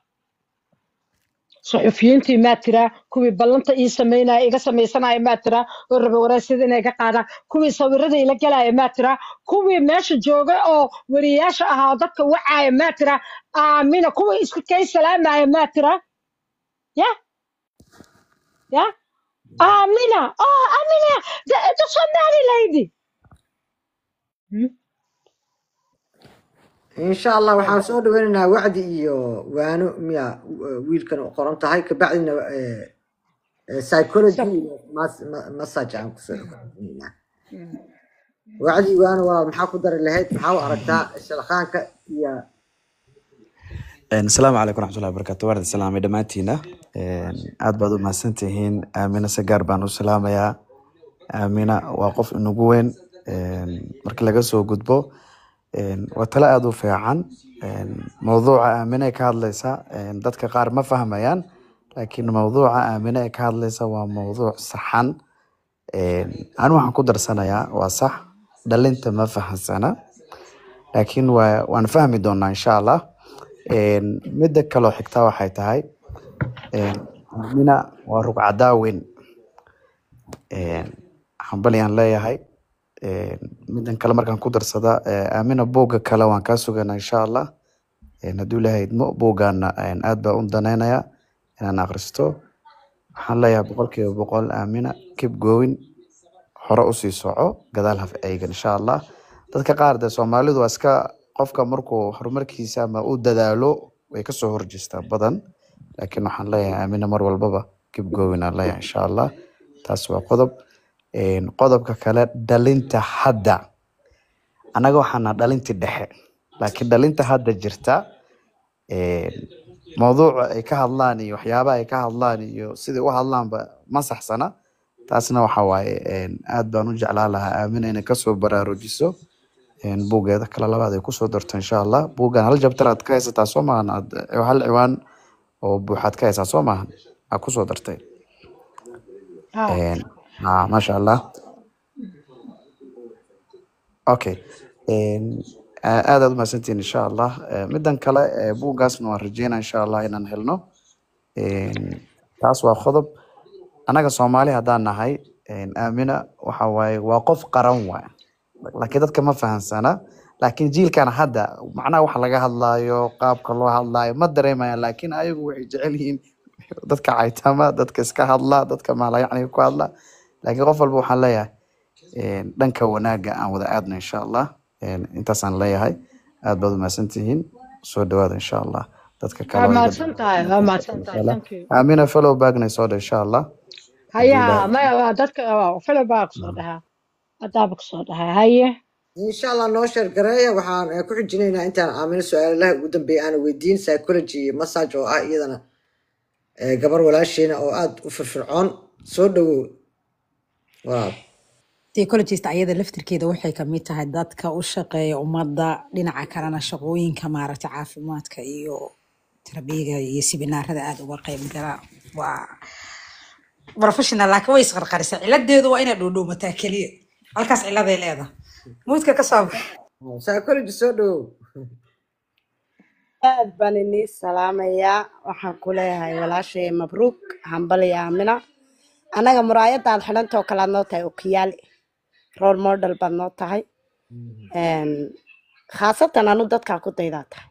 صحفيينتي ما ترى كوي بلنتا إيه سمينا إيه سميسنا ما ترى ورب وراسدنا إيه قاعدة كوي صورده إلى جلا ما ترى كوي ماشي جوجا أو ورياش هذاك وعي ما ترى آمين كوي إسكت كي سلام ما ترى يا آمينة آمينة ده صنعني ليدي إن شاء الله waxaan soo dhaweynaynaa wacdi iyo waano miya wiilkan oo qoran tahay ka bacdina psychology massage aan ku soo dhaweynaynaa wacdi waano waa maxaa ku dari lahayd maxaa u aragtaa shaqaanka iyo السلام عليكم ورحمة الله وبركاته ورد السلام دمانتينا aad baad u mahadsantihiin aamina sagaar baan u salaamayaa aamina waa qof inagu weyn markii laga soo gudbo waa tala aad u fiican mawduuca aamina ay ka hadlaysa dadka qaar ma fahmayaan laakiin mawduuca aamina ay ka hadlaysa waa mawduuc saxan anu waxaan ku darsanayaa waa sax dhalinta ma fahansana laakiin waan fahmi doonaa insha allah midda kaloo xigta waxay tahay aamina waa rugcadaa weyn hambalyaan leeyahay middan kale markaan ku darsada aamina buugga kale waan kaa suganaa insha allah hadduu ilaahay idmo buuggaana aad baa u danaynaya inaan akhristo waxaan leeyahay 100% aamina keep going hore u sii soco gadaal haf eegan insha allah dadka qaar de Soomaalidu waa iska qofka markuu horumarkiisa ama uu dadaalo way ka soo horjeestaa badan laakiin waxaan leeyahay aamina mar walbaba keep going aan leeyahay insha allah taas waa qodob qodobka kale dhalinta hadda anaga waxaana dhalintii dhexe laakiin dhalinta hadda jirta mawduuca ay ka hadlaan iyo waxyaabaha ay ka hadlaan iyo sidii u hadlaanba ma saxsana taasna waxa waaye aad baan u jeclaan lahaa aamina inay kasoo baraarujiso buuggeeda kala labaad ay kusoo darto insha allah. buuggan hal jabtar aad ka haysataa soo maahan, hal ciwaan oo buuxaad ka haysaa soo maahan, aad kusoo dartay. ها maasha allah. Okay. aad aad umahadsantihiin insha allah. midan kale buuggaasna waan rajeynaa insha allah inaan helno. taas waa qodob. anaga Soomaali haddaan nahay, aamina waxa waaye waa qof qaran waay, laakiin dadka ma fahansana. laakiin jiilkan hadda macnaha waxa laga hadlaayo, qaabka loo hadlaayo ma dareemayaan, laakiin ayagu waxay jecel yihiin dadka caytama, dadka iska hadla, dadka maalayacniga ku hadla. laakiin qof walba waxaan leeyahay dhanka wanaaga aan wada aadna insha allah. intaasaan leeyahay. aad baad umahadsantihiin. soo dhawaada insha allah. dadka kale ما سنتهاي ما سنتهاي thank you aamina follow backna soo dha insha allah. هيا ما دتك فيلم باك صدها أدابك صدها هيا إن شاء الله نوشر قراية وحان كل جنينا أنت عامل سؤال له قدام بي أنا ويدين سايكولوجي مساج أو أيضا قبر ولا شيء أو أد وفرعون صدوا واو psychologist ayada laftirkeeda waxay ka mid tahay dadka u shaqeeya ummadda dhinaca kalena shaqooyinka maaragta caafimaadka iyo terabiga iyo sibinaarada aad uga qayb gala. waa professional laakiin way isqarqarisa ciladeedu waa inay dhuudhuumataa keliya, halkaas ciladay leedahay. muudka ka soo bax. سايكولوجي صدوا aad baan inii salaamayaa. waxaan ku leeyahay walaashay mabruuk hambaliya aamina. anaga muraayada aad xidhantoo kale aad noo tahay okiyaali role model baad noo tahay. khaasatan anu dadkaa ku daydaa tahay.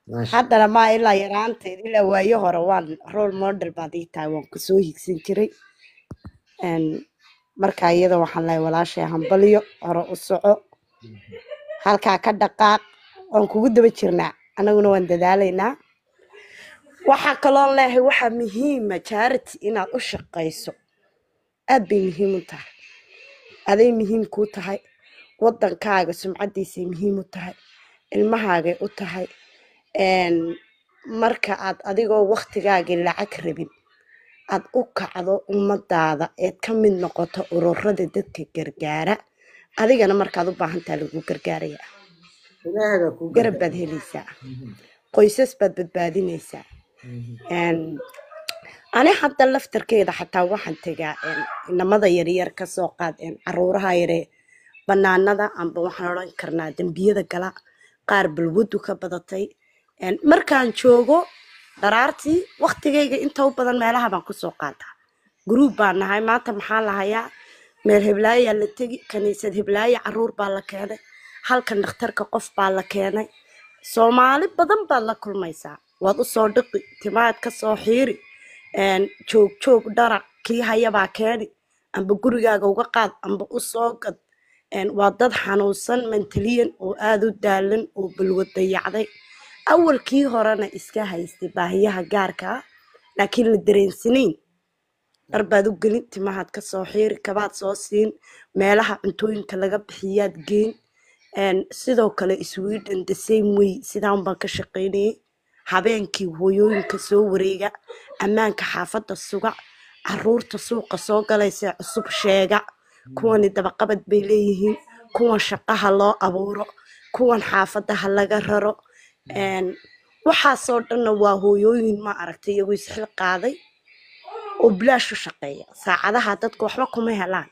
ماشي haddana maa ilaa yaraanteed ilaa waayo hore waan role model baad ii tahay, waan kusoo higsan jiray. marka iyada waxaan leeyahay walaashay hambaliyo, hore u soco, halkaa ka dhaqaaq, waan kugu daba jirnaa, anaguna waan dadaalaynaa. waxaa kaloo leeyahay waxaa muhiima charity inaad u shaqayso, aad bay muhiim u tahay. aday muhiim kuu tahay, wadankaaga sumcadiisay muhiim u tahay, ilmahaagay u tahay. marka aad adigoo waktigaagii lacag rabin aad u kacdo ummadaada eed ka mid noqoto ururada dadka gargaara, adigana markaad u baahantaa lagu gargaaraya, إلهي بكو garab baad helaysaa, qoysas baad badbaadinaysaa. ani hadda laftarkeeda xataa waxaan tegaa inamada yaryar kasoo qaad caruuraha yare banaanada amba waxaan odhan karnaa dembiyada gala, qaar balwadu ka badatay. markaan joogo daraartii waktigayga inta u badan meelaha baan kusoo qaataa. gruub baan nahay, maanta maxaa la hayaa, meel heblaayaa la tegi, kaniisad heblaaya caruur baa la keenay, halkan dhakhtarka qof baa la keenay. soomaali badan baad la kulmaysaa, waad usoo dhiqi, timaad kasoo xiiri, joog dharac kii hayabaa keeni, amba gurigaaga uga qaad amba usoo gad. waa dad xanuunsan mentaliyan oo aad u daalan oo balwad dayacday, awalkii horena iska haystay baahiyaha gaarka ah laakiin la dareensanayn. dhar baad u gelin, timahaad kasoo xiiri, kabaad soo siin, meelaha cuntooyinka laga bixiyaad geen. sidoo kale Sweden the same way sidaan baan ka shaqaynayay. habeenkii hooyooyinka soo wareega, ammaanka xaafadda suga, caruurta suuqa soo galaysa cusub sheega, kuwani dabaqabad bay leeyihiin, kuwan shaqaha loo abuuro, kuwan xaafadaha laga raro. waxaasoo dhanna waa hooyooyin ma aragtay iyagu isxil qaaday oo bilaash u shaqeeya. saacadaha dadku waxba kuma helaan.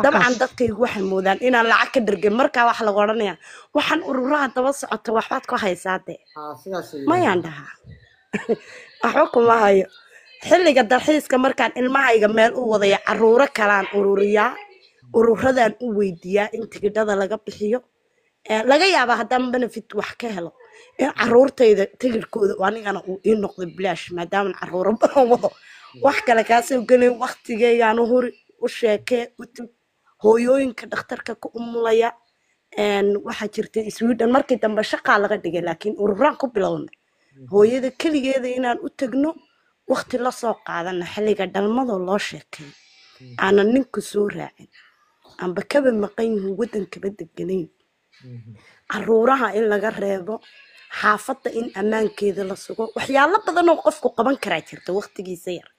dabcan dadkaygu waxay moodaan inaan lacag ka dhargin, markaa wax lagu odhanaya waxaan ururaha daba socota waxbaad ku haysaa dee. mayaan dhahaa waxba kuma hayo. xilliga dalxiiska markaan ilmahayga meel u wadaya caruuro kalaan ururiyaa, ururadaan u weydiiyaa in tigidhada laga bixiyo. laga yaabaa haddaan benefit wax ka helo in caruurtayda tigidhkooda anigana uu ii noqdo bilaash, maadaama caruuro badan wado. wax kale kaasoo gelin, waktigeygaan u huri, u sheekee, u tug. hooyooyinka dhakhtarka ka umulaya. waxaa jirtay Sweden markii dambe shaqaa laga dhigay, laakiin ururaan ku bilownay. hooyada keligeeda inaan u tagno, waqti la soo qaadana, xilliga dhalmadoo loo sheekay, aanan ninku soo raacin amba kaba maqan yihiin wadankaba deganayn. caruuraha in laga reebo, xaafadda in ammaankeeda la sugo, waxyaalo badan oo qofku qaban karaa jirta waqtigiisa yar.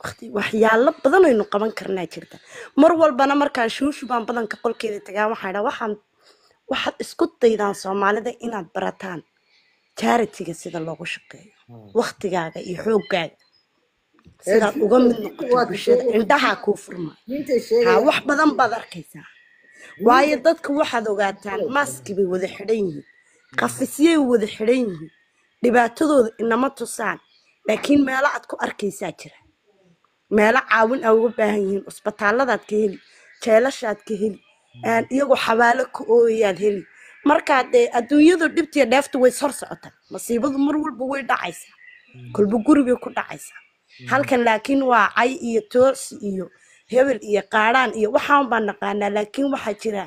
waqti waxyaalo badan aynu qaban karnaa jirta mar walbana markaan shuushubaan badanka qolkeeda tagaa waxaan idhaa waxaad isku daydaan soomaalida inaad barataan charitiga sida loogu shaqeeyo waqtigaaga iyo xooggaaga sidaad uga mid noqoto bulshada indhahaa kuu furma diintay haa sheegayaan wax badan baad arkaysaa waayo dadka waxaad ogaataan maaski bay wada xidhan yihiin qafisyay wada xidhan yihiin dhibaatadooda inama tusaan laakiin meelo aad ku arkaysaa jira meelo caawin aa uga baahan yihiin cusbitaalladaad ka heli jeelashaad ka heli iyagoo xabaalo ka ooyayaad heli markaa dee adduunyadu dhibtiya dheeftu way hor socotaa masiibadu mar walba way dhacaysaa kolba guribay ku dhacaysaa halkan laakiin waa cay iyo toosi iyo hebel iyo qaadhaan iyo waxaan baan naqaanaa laakiin waxaa jira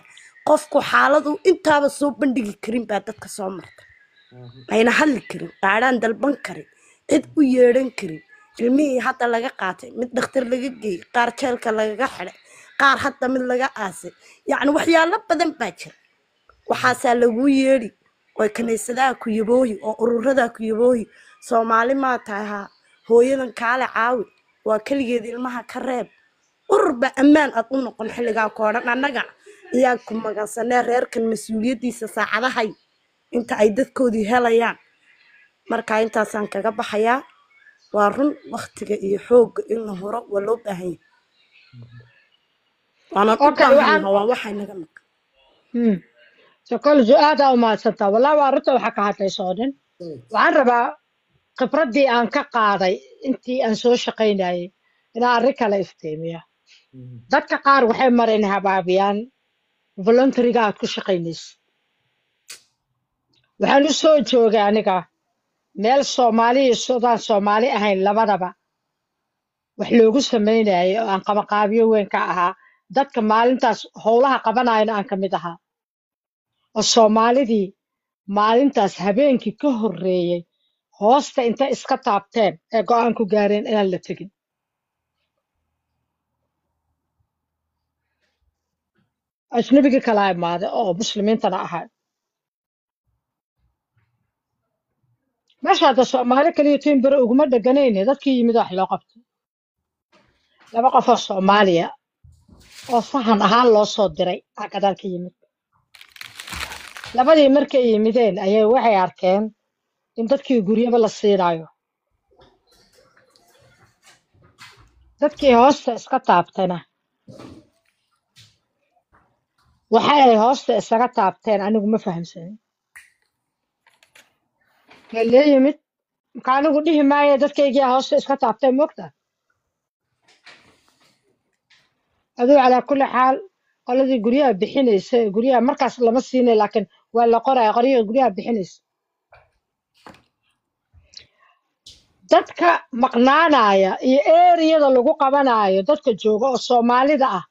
qofku xaaladu intaaba soo bandhigi karin baa dadka soo marta ayna hadli karin qaadhaan dalban karin cid u yeedhan karin ilmihii hadda laga qaatay mid dhakhtar laga geeyey qaar jeelka lagaga xidhay qaar hadda mid laga aasay yacni waxyaalo badan baa jira waxaasaa laguu yeedhi oo kaniisadaha ku yaboohi oo ururadaa ku yaboohi soomaali maa tahay haa hooyadan kaale caawi waa keligeed ilmaha ka reeb ururba ammaan aad u noqon xilligaa koodhan annaga ayaa ku magansanee reerkan mas-uuliyaddiisa saacadahay inta ay dadkoodii helayaan markaa intaasaan kaga baxayaa waa run waqtiga iyo xoogga in la huro waa loo baahan yahay waanan u okay baahannaha waxaan waa waxay naga maqan psychology aad aa u mahadsantaa wallahi waa arrinta waxaa ka hadlaysa oo dhan waxaan rabaa khibraddii aan ka qaaday intii aan soo shaqaynayay inaan arrin kale iftiimiya dadka qaar waxay mareen habaabiyaan voluntariga aad ku shaqaynaysa waxaan u soo joogay aniga meel soomaali iyo sudaan soomaali ahayn labadaba wax loogu samaynayo oo aan qabaqaabiyo weyn ka ahaa dadka maalintaas howlaha qabanayana aan ka mid ahaa oo soomaalidii maalintaas habeenkii ka horreeyey hoosta intay iska taabteen ee go'aan ku gaareen inaan la tegin ajnabigii kala imaaday oo muslimiintana ahaa meesha hadda soomaali kaliya timbere uguma dheganayne dadkii yimid wax loo qabtay laba qof oo soomaaliya oo sahan ahaan loo soo diray aa gadaal ka yimid labadii markay yimideen ayay waxay arkeen in dadkii guryaba la siinayo dadkii hoosta iska taabtana waxa ay hoosta isaga taabteen anigu ma fahamsanin waa lee yimid marka anigu dhihi maayo dadkaygii hoosta iska taabteen moogta aduu calaa kulli xaal qoladii guryaha bixinaysa guryaha markaas lama siinay laakiin waa la qoraya qoryaha guryaha bixinaysa dadka maqnaanaya iyo eriyada lagu qabanayo dadka jooga oo soomaalida ah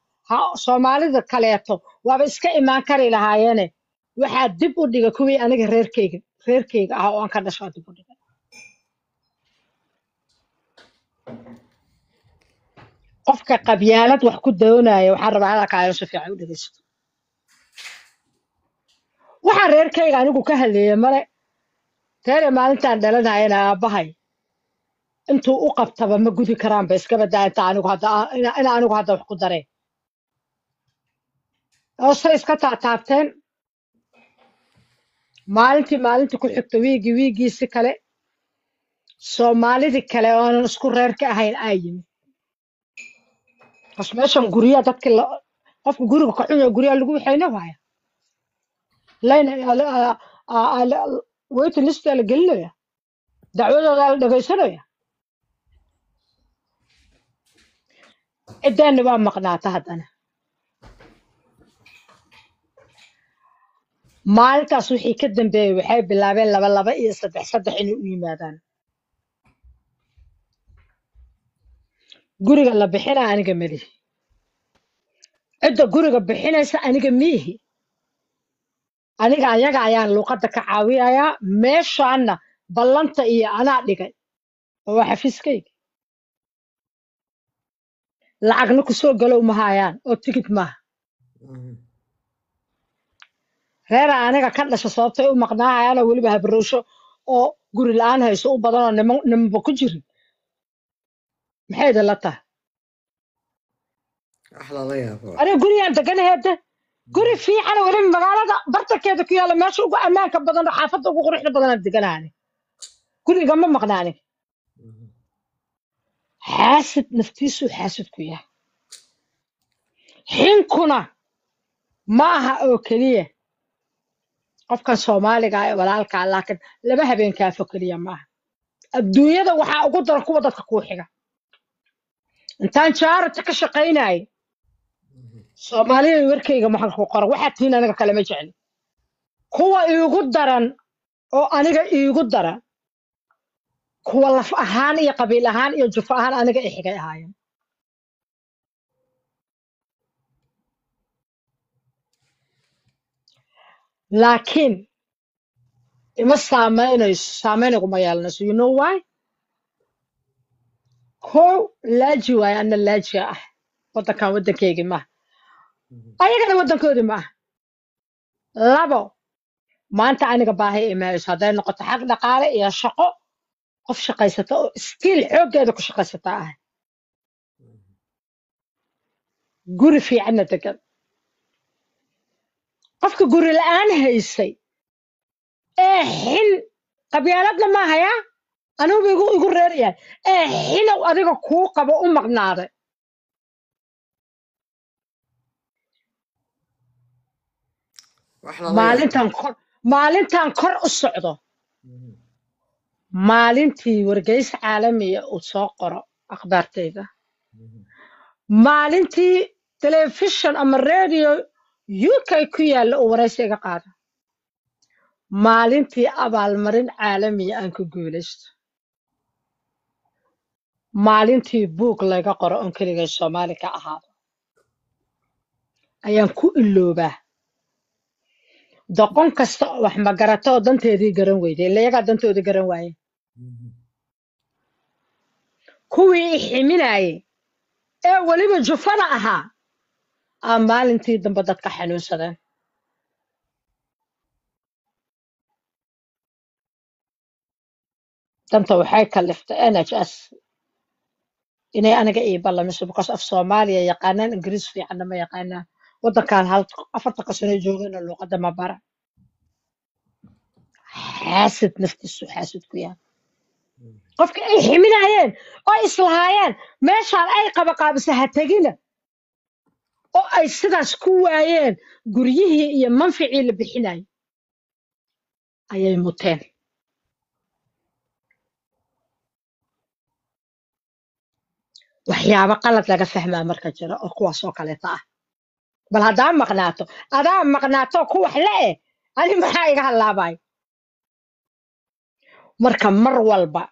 soomaalida kaleeto waaba iska imaan kari lahaayeene waxaa dib u dhiga kuwii aniga reerkeyga ah oo aan ka dhashaa dib u dhigay qofka qabyaalad wax ku doonaya waxaan rabaa hadalkaayo si fiican u dhegeysato waxaa reerkeyga anigu ka hadleeya male reere maalintaan dhalanayana aabbahay intuu u qabtaba ma gudi karaanba iska badaa inta anigu hadda wax ku dareen hoose iska taataabteen maalintii ku xigta wiigiisi kale soomaalidii kale oonan isku reer ka ahayn aa yimid bas meeshan guryaa dadkii qofka guriga ka xun guryaa lagu waxayna waaya waiting list la gelinaya dacwadooda la dhegaysanaya cidaani waa maqnaata haddana maalintaas wixii ka dambeeyey waxay bilaabeen laba iyo saddex inay u yimaadaan guriga la bixina aniga malihi cidda guriga bixinaysa aniga miihi aniga ayaga ayaan luuqadda ka caawiyayaa meeshaana ballanta iyo anaa dhigay oo waa xafiiskayga lacagna kusoo galow ma hayaan oo tigid maaha reera aniga ka dhasha sababtay u maqnaahayaanoo weliba habarowsho oo guri la-aan hayso u badanoo nimanba ku jirin maxay idinla tahay wax lala yaabo aniga gurigaan deganahay hadda guri fiican oo weliba magaalada bartankeeda ku yaalla meesha ugu ammaanka badan oo xaafadda ugu quruxda badanaan deganahay guriga ma maqnaanin xaasid naftiisuu xaasid ku yahay xinkuna ma aha oo keliya qofkan soomaaliga ah ee walaalka ah laakiin laba habeen kaafo keliya maaha adduunyada waxaa ugu daran kuwa dadka kuu xiga intaan jaarata ka shaqaynayay soomaalida warkayga maxaa ku qoran waxaad tihiin aniga kalema jecli kuwa iigu daran oo aniga iigu daran kuwa laf ahaan iyo qabiil ahaan iyo jufo ahaan aniga i xigay ahaayeen laakiin ima saamayn iguma yeelanayso you know why kow laaji waaye ana laajiga ah waddankan waddankaygii maaha ayagana waddankoodii maaha labo maanta aniga baahi imaayso hadday noqoto xag dhaqaale iyo shaqo qof shaqaysata oo iskiil xooggeeda ku shaqaysata ah guri fiicanna degan qofka guri la'aan haysay ee xin qabyaaladna maahaya anugu igu reerayahay ee xinow adiga kuu qabo u maqnaaday wax lala yaabo maalintan kor u socdo maalintii wargeys caalamiya uu soo qoro akhbaartayda maalintii telefishan ama radio UK ku yaalla uu waraysi iga qaado maalintii abaalmarin caalamiya aan ku guulaysto maalintii buug laga qoro on keligay soomaali ka ahaado ayaan ku iloobaa doqon kasta oo wax magarato oo danteedii garan weyday ila iyagaa dantoodii garan waaye kuwii i ximinayay ee weliba jufada ahaa aa maalintii dambe dadka xanuunsadeen danta waxay kaliftay NHS inay aniga ii ballamiso because af Soomaaliya yaqaanaan Ingiriis fiicanna ma yaqaanaan waddankan 4 sano joogayna luuqadda ma bara xaasid naftiisu xaasid ku yahay qofka ay ximinayeen oo islahaayeen meeshaan ay qabaqaabisa ha tegina oo ay sidaas ku waayeen guryihii iyo manficii la bixinayay ayay muteen waxyaabo qalad laga fahmaa marka jira oo kuwaas oo kaleeta ah bal haddaa maqnaato adaa maqnaato ku wax le ani maxaa iga halaabay marka mar walba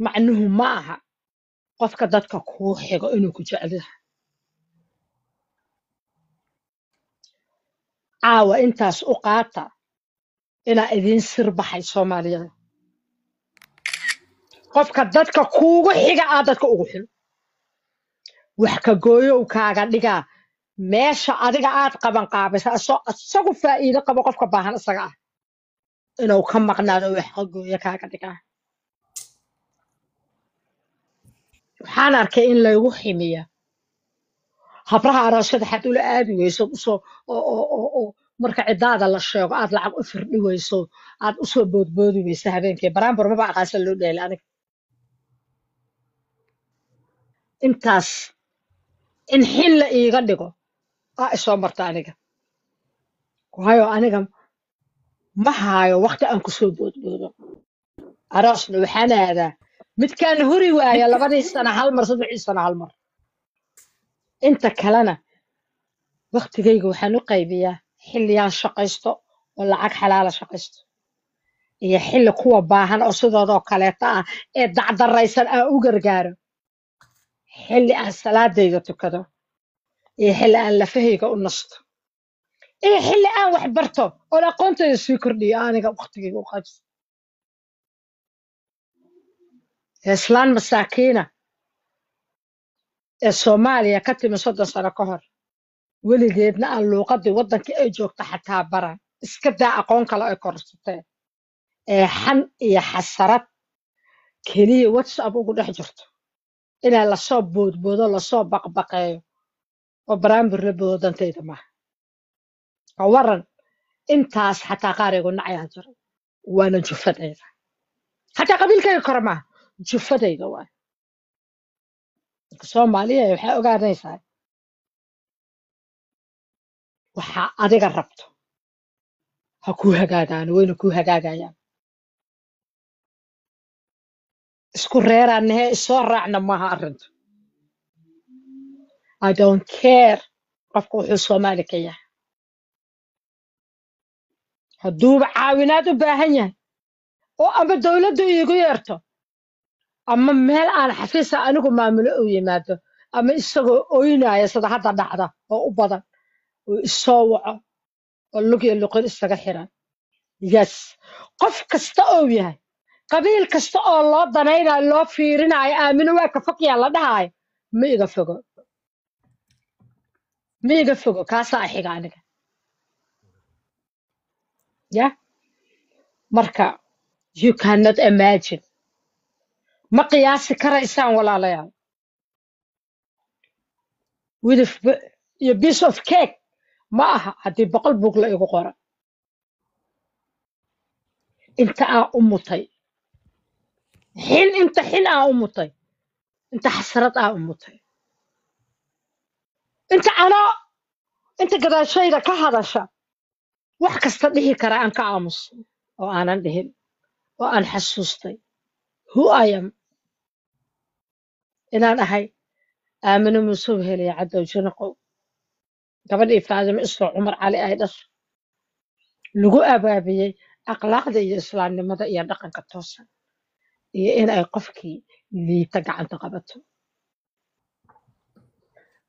macnuhu ma aha qofka dadka kuu xigo inuu ku jecel yahay caawa intaas u qaata inaa idiin sir baxay soomaaliyada qofka dadka kuugu xiga aa dadka ugu xil wax ka gooyow kaaga dhigaa meesha adiga aad qaban qaabisa isagu faa'iido qabo qofka baahan isaga ah inuu ka maqnaado wax ka gooyo kaaga dhigaa waxaan arkay in laygu ximiya habraha aroosyada xad ula aadi weyso usoo oo marka cidaada la sheego aad lacag u firdhi weyso aad usoo boodboodi weyso habeenkii baraanbar maba aqaasa loo dheelay aniga intaas in xin la iiga dhigo aa isoo marta aniga waayo aniga ma haayo waqti aan kusoo boodboodo aroosna waxaan aadaa midkaan huri waaya 2 sano hal mar 3 sano hal mar inta kalena waqtigayga waxaan u qaybiyaa xilliyaan shaqaysto oo lacag xalaala shaqaysto iyo xilli kuwa baahan oo sidoodoo kaleeta ah ee dacdaraysan aan u gargaaro xilli aan salaadayda tukado iyo xilli aan lafahayga u nasto iyo xilli aan wax barto oo aqoontayda sii kordhiyo aniga waqtigayga u qaybso islaan masaakiina ee Soomaaliya ka timi 30 sano ka hor weligeedna aan luuqadii waddankii ay joogta xataa baran iska daa aqoon kale ay korsatee ee xan iyo xasarad keliya WhatsApp ugu dhex jirto inaa lasoo boodboodo lasoo baqbaqeeyo oo baraambur la boodo dantayda maaha ka waran intaas xataa qaar igu nacayaa jira waana jufadayda xataa qabiilkayga kore maaha jufadayda waay marka soomaaliya waxay ogaanaysaa waxaa adiga rabto ha kuu hagaagaan wayna kuu hagaagayaan isku reeraanahe isoo raacna maaha arrinta I don't care qofka wuxuu soomaali ka yahay hadduuba caawinaad u baahan yahay oo ama dowladdu iigu yeerto ama meel aan xafiisa anigu maamulo u yimaado ama isagoo oynaya sida hadda dhacda oo u badan oo isoo waco oo lug iyo luqun isaga xiran yes qof kasta oo yahay qabiil kasta oo loo danaynayo loo fiirinayo aamino waa ka fogyaa la dhahayo ma iga fogo kaasaa xiga aniga ya marka you cannot imagine ma qiyaasi karaysaan walaalayaal with your piece of cake ma aha haddii 100 buug la igu qora inta aan u mutay xin aan u mutay inta xasrad aan u mutay inta gadaashayda ka hadasha wax kasta dhihi kara aan ka aamuso oo aanan dhihin oo aan xasuustay who I am inaan ahay aamino muuse weheliya cadow janaqow gabadhii faadimo isoo cumar cali ay dhasho lagu abaabiyey akhlaaqda iyo islaamnimada iyo dhaqanka toosan iyo in ay qofkii liita gacanta qabato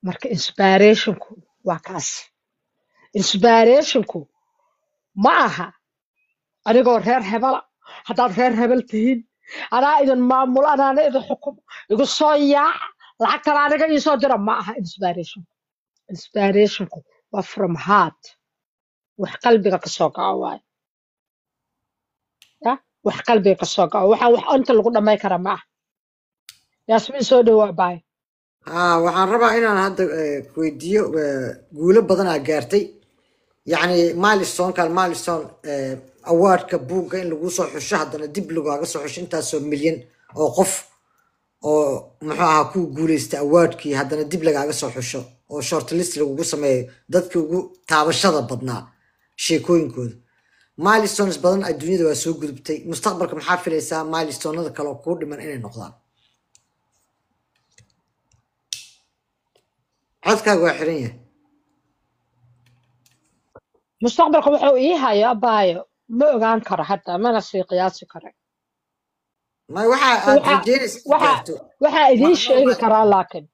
marka inspirationku waa kaas inspirationku ma aha anigoo reer hebela haddaad reer hebel tihiin anaa idin maamulo anaana idin xukumo igu soo yaac lacag kale aniga iisoo dira ma aha inspirationku waa from heart wax qalbiga ka soo go'o waaye ya wax qalbiga ka soo go'o waxaan wax inta lagu dhammayn kara ma aha yaasmiin soo dhowaa baay waxaan rabaa inaan hadda weydiiyo guulo badanaa gaartay yacni milestone awardka buugga in lagu soo xusho haddana dib lagaaga soo xusho intaasoo milyan oo qof oo muxuu ahaa ku guuleystay awardkii haddana dib lagaaga soo xusho oo shortlist lagugu sameeyo dadkii ugu taabashada badnaa sheekooyinkooda milestones badan adduunyada waa soo gudubtay mustaqbalka maxaa filaysaa milestonada kale oo kuu dhiman inay noqdaan codkaaga waa xiran yahay mustaqbalka wuxuu ii hayo abaayo ma ogaan karo hadda mana sii qiyaasi karo waxa aad rajeynaysa waxaa idiin sheegi karaa laakiin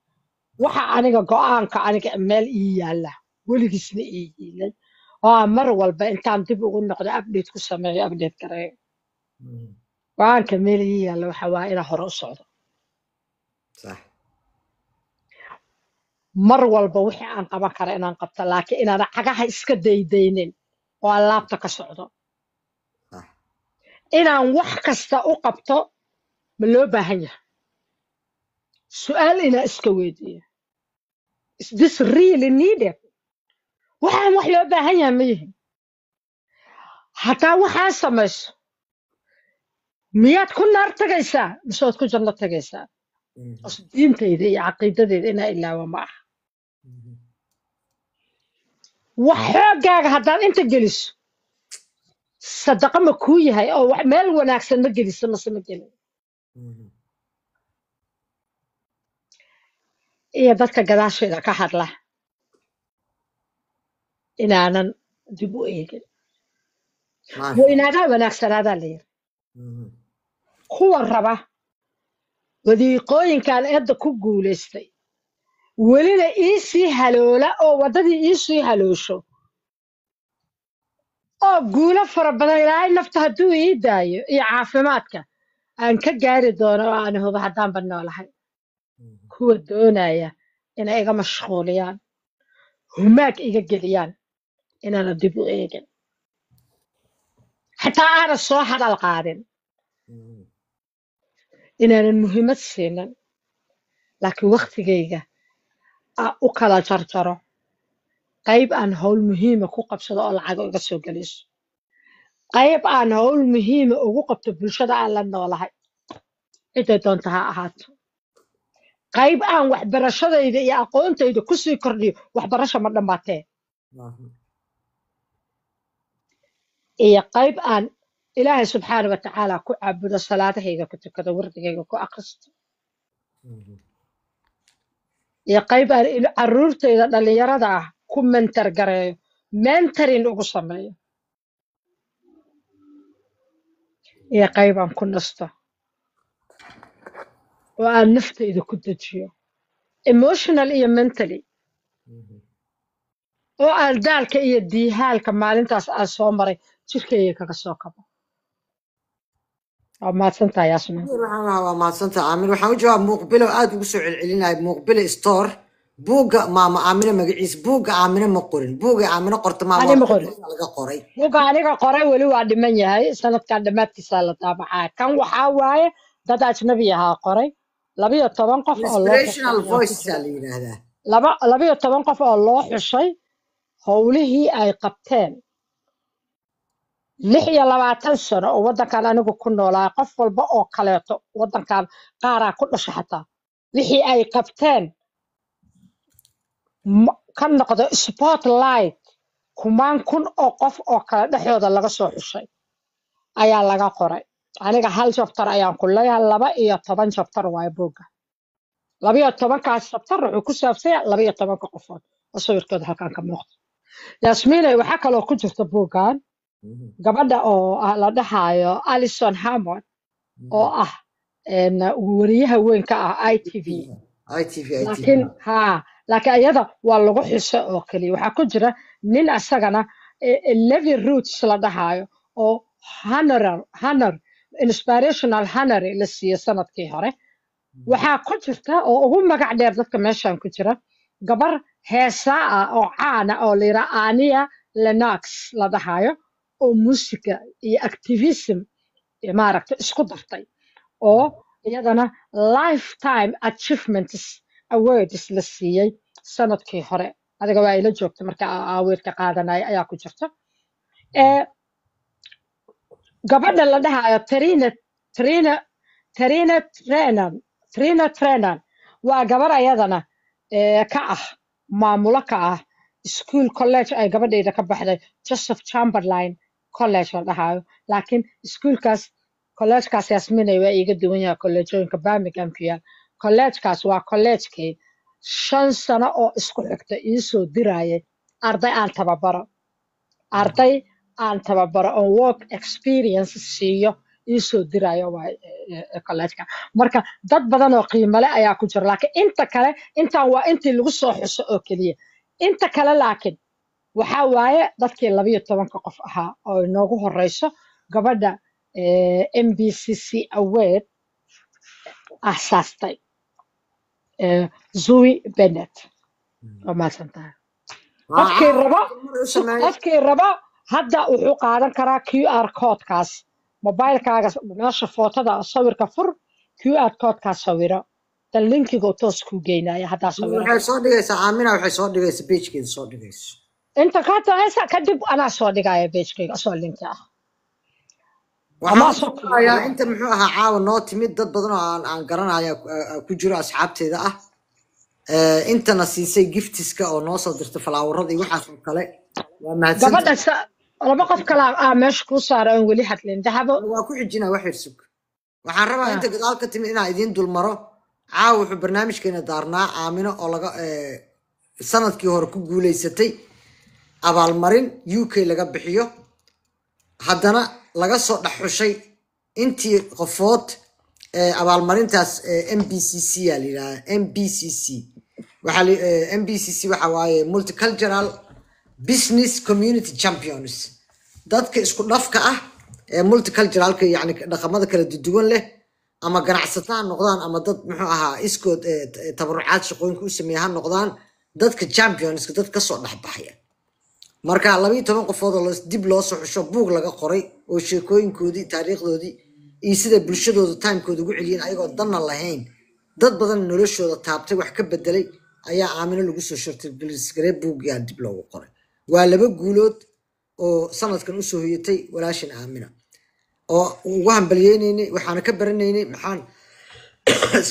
waxa aniga go'aanka aniga meel ii yaalla weligiisna ii yiilay oo mar walba intaan dib ugu noqdo update ku sameeyo update gareeyo go'aanka meel ii yaalla waxa waa inaan hore u socdo sax mar walba wixii aan qaban kara inaan qabto laakiin inaan cagaha iska daydaynin oo aan laabta ka socdo inaan wax kasta u qabto ma loo baahan yahay su'aal inaan iska weydiiyo is this really needed waxaan wax loo baahan yahay ma yihin hataa waxaa samayso miyaad ku naar tagaysaa mise waad ku janno tagaysaa diintayda iyo caqiidadayda inaa ilaawa ma aha wax xooggaaga haddaad inta geliso sadaqa ma kuu yahay oo meel wanaagsan ma geliso mase ma gelin iyo dadka gadaasheeda ka hadla inaanan dib u eegin waynaadaa wanaagsanaadaa la yiri kuwa raba wadiiqooyinkan hadda ku guulaystay welina iisii haloola oo waddadii iisii haloosho oo guulo fara badan ilaahay nafta hadduu ii daayo iyo caafimaadka aan ka gaari doono oo aan hubo haddaanba noolahay kuwa doonaya inay iga mashquuliyaan humaag iga geliyaan inaana dib u eegin xataa aanan soo hadal qaadin inaanan muhiimad siinin laakiin waqtigayga aan u kala jarjaro qayb aan hawl muhiima ku qabsado oo lacag iga soo gelayso qayb aan hawl muhiima ugu qabto bulshada aan la noolahay ciday doonta ha ahaato qayb aan waxbarashadayda iyo aqoontayda kusii kordhiyo waxbarasho ma dhammaatee iyo qayb aan ilaahay subxaana wa tacaala ku caabudo salaadahayga ku tukado wardigayga ku akhristo iyo qayb aan caruurtayda dhallinyarada ah ku mentor gareeyo mentoring ugu sameeyo iyo qayb aan ku nasto oo aan naftayda ku dejiyo emotional iyo mentally oo aan daalka iyo diihaalka maalintaas aan soo maray jirkayga kaga soo kabo waa mahadsantahay yaasmin waa mahadsantahay aamin waxaan u jawaab muuqbilo aad ugu soo celcelinaya muuqbilo store buugga maama aamine magaciisa buugga aamine ma qorin buugga aamine qorta ani ma qorin laga qoray buugga aniga qoray weli waa dhiman yahay sanadkan dhammaadkiisa la daabacaa kan waxaa waaye dad ajnabi ahaa qoray 12 qof oo loo inspirational voice la yiraahdaa 12 qof oo loo xushay howlihii ay qabteen 26 sano oo waddankan anigu ku noolaa qof walba oo kaleeto waddankan qaaraa ku dhasha xataa wixii ay qabteen ka noqdo spotlight kumaan kun oo qof oo kale dhexdooda laga soo xushay ayaa laga qoray aniga hal chapter ayaan ku leeyahay 12 chapter waaye buugga 12kaas chapter wuxuu ku saabsan yahay 12 qofood oo sawirkooda halkan ka muuqda yasmiinay waxaa kaloo ku jirta buuggan gabadha oo la dhahayo Alison Hammond oo ah wariyaha weyn ka ah ITV laakiin iyada waa lagu xuso oo kaliya waxaa ku jira nin asagana Levi Roots la dhahayo oo honor inspirational honor la siiyo sanadkii hore waxaa ku jirta oo ugu magac dheer dadka meeshan ku jira gabar heesaa ah oo caana oo la yidhaa Ania Lennox la dhahayo oo musica iyo activism maaragta isku dartay oo iyadana lifetime achievements awards la siiyey sanadkii hore adiga waa ila joogta marka aweerka qaadanaya ayaa ku jirta gabadha la dhahayo Trina Trennan waa gabar ayadana ka ah maamulo ka ah school college ay gabadhayda ka baxday Joseph Chamberlain college la dhahayo laakiin iskuulkaas collegekaas yasminay waa iga duwan yahay kolleejooyinka Birmingham ku yaal collegekaas waa collegekii 5 sano oo isku xigta iisoo dirayay arday aan tababaro oo work experience siiyo iisoo dirayo waa collegeka marka dad badan oo qiimo leh ayaa ku jira laakiin inta kale intaan waa intii lagu soo xuso oo keliya inta kale laakiin waxaa waaye dadkii 12 qof ahaa oo inoogu horeyso gabadha MBCC award asaastay Zoe Bennett oo maasantahay qofkii raba hadda wuxuu qaadan karaa QR codekaas mobilekaaga meesha footada sawirka fur QR codekaas sawiro dan linkiga toos ku geynaya haddaa sawiro waxay soo dhigaysaa aamina waxay soo dhigaysaa pagekeeda soo dhigayso inta ka tahaysa kadib anaa soo dhigaya pagekayga soo linki ah waxaa inta muxuu ahaa caawa noo timid dad badan oo aan garanaya ku jiro asxaabteeda ah intana siisay giftiska oo noo soo dirtay falaawarada iyo waxaas oo kale waa mahadsan gabadha laba qof kale meesha ku saaran aan weli hadlin dahabo waa ku xijinaa wax irsug waxaan rabaa inta gadaal ka timid inaan idiin dulmaro caawa wuxuu barnaamijkeena daarnaa aamino oo laga sanadkii hore ku guuleysatay abaalmarin UK laga bixiyo haddana laga soo dhaxushay intii qofood abaalmarintaas MBCC yaa la yidhahdaa MBCC waxa waaye multicultural business community champions dadka isku dhafka ah ee multiculturalka yacni dhaqamada kala duwan leh ama ganacsataan noqdaan ama dad muxuu ahaa iskood tabarucaad shaqooyinka u sameeya ha noqdaan dadka championska dad kasoo dhexbaxaya marka 12 qofood oo dib loo soo xusho buug laga qoray oo sheekooyinkoodii taariikhdoodii iyo sida bulshadooda timekooda ugu celiyeen ayagoo danna lahayn dad badan noloshooda taabtay wax ka bedelay ayaa aamino lagu soo shortay galisgaree buugyaa dib loogu qoray waa laba guulood oo sanadkan u soo hoyatay walaashin aamina oo ugu hambalyeynayna waxaana ka baranaynay maxaan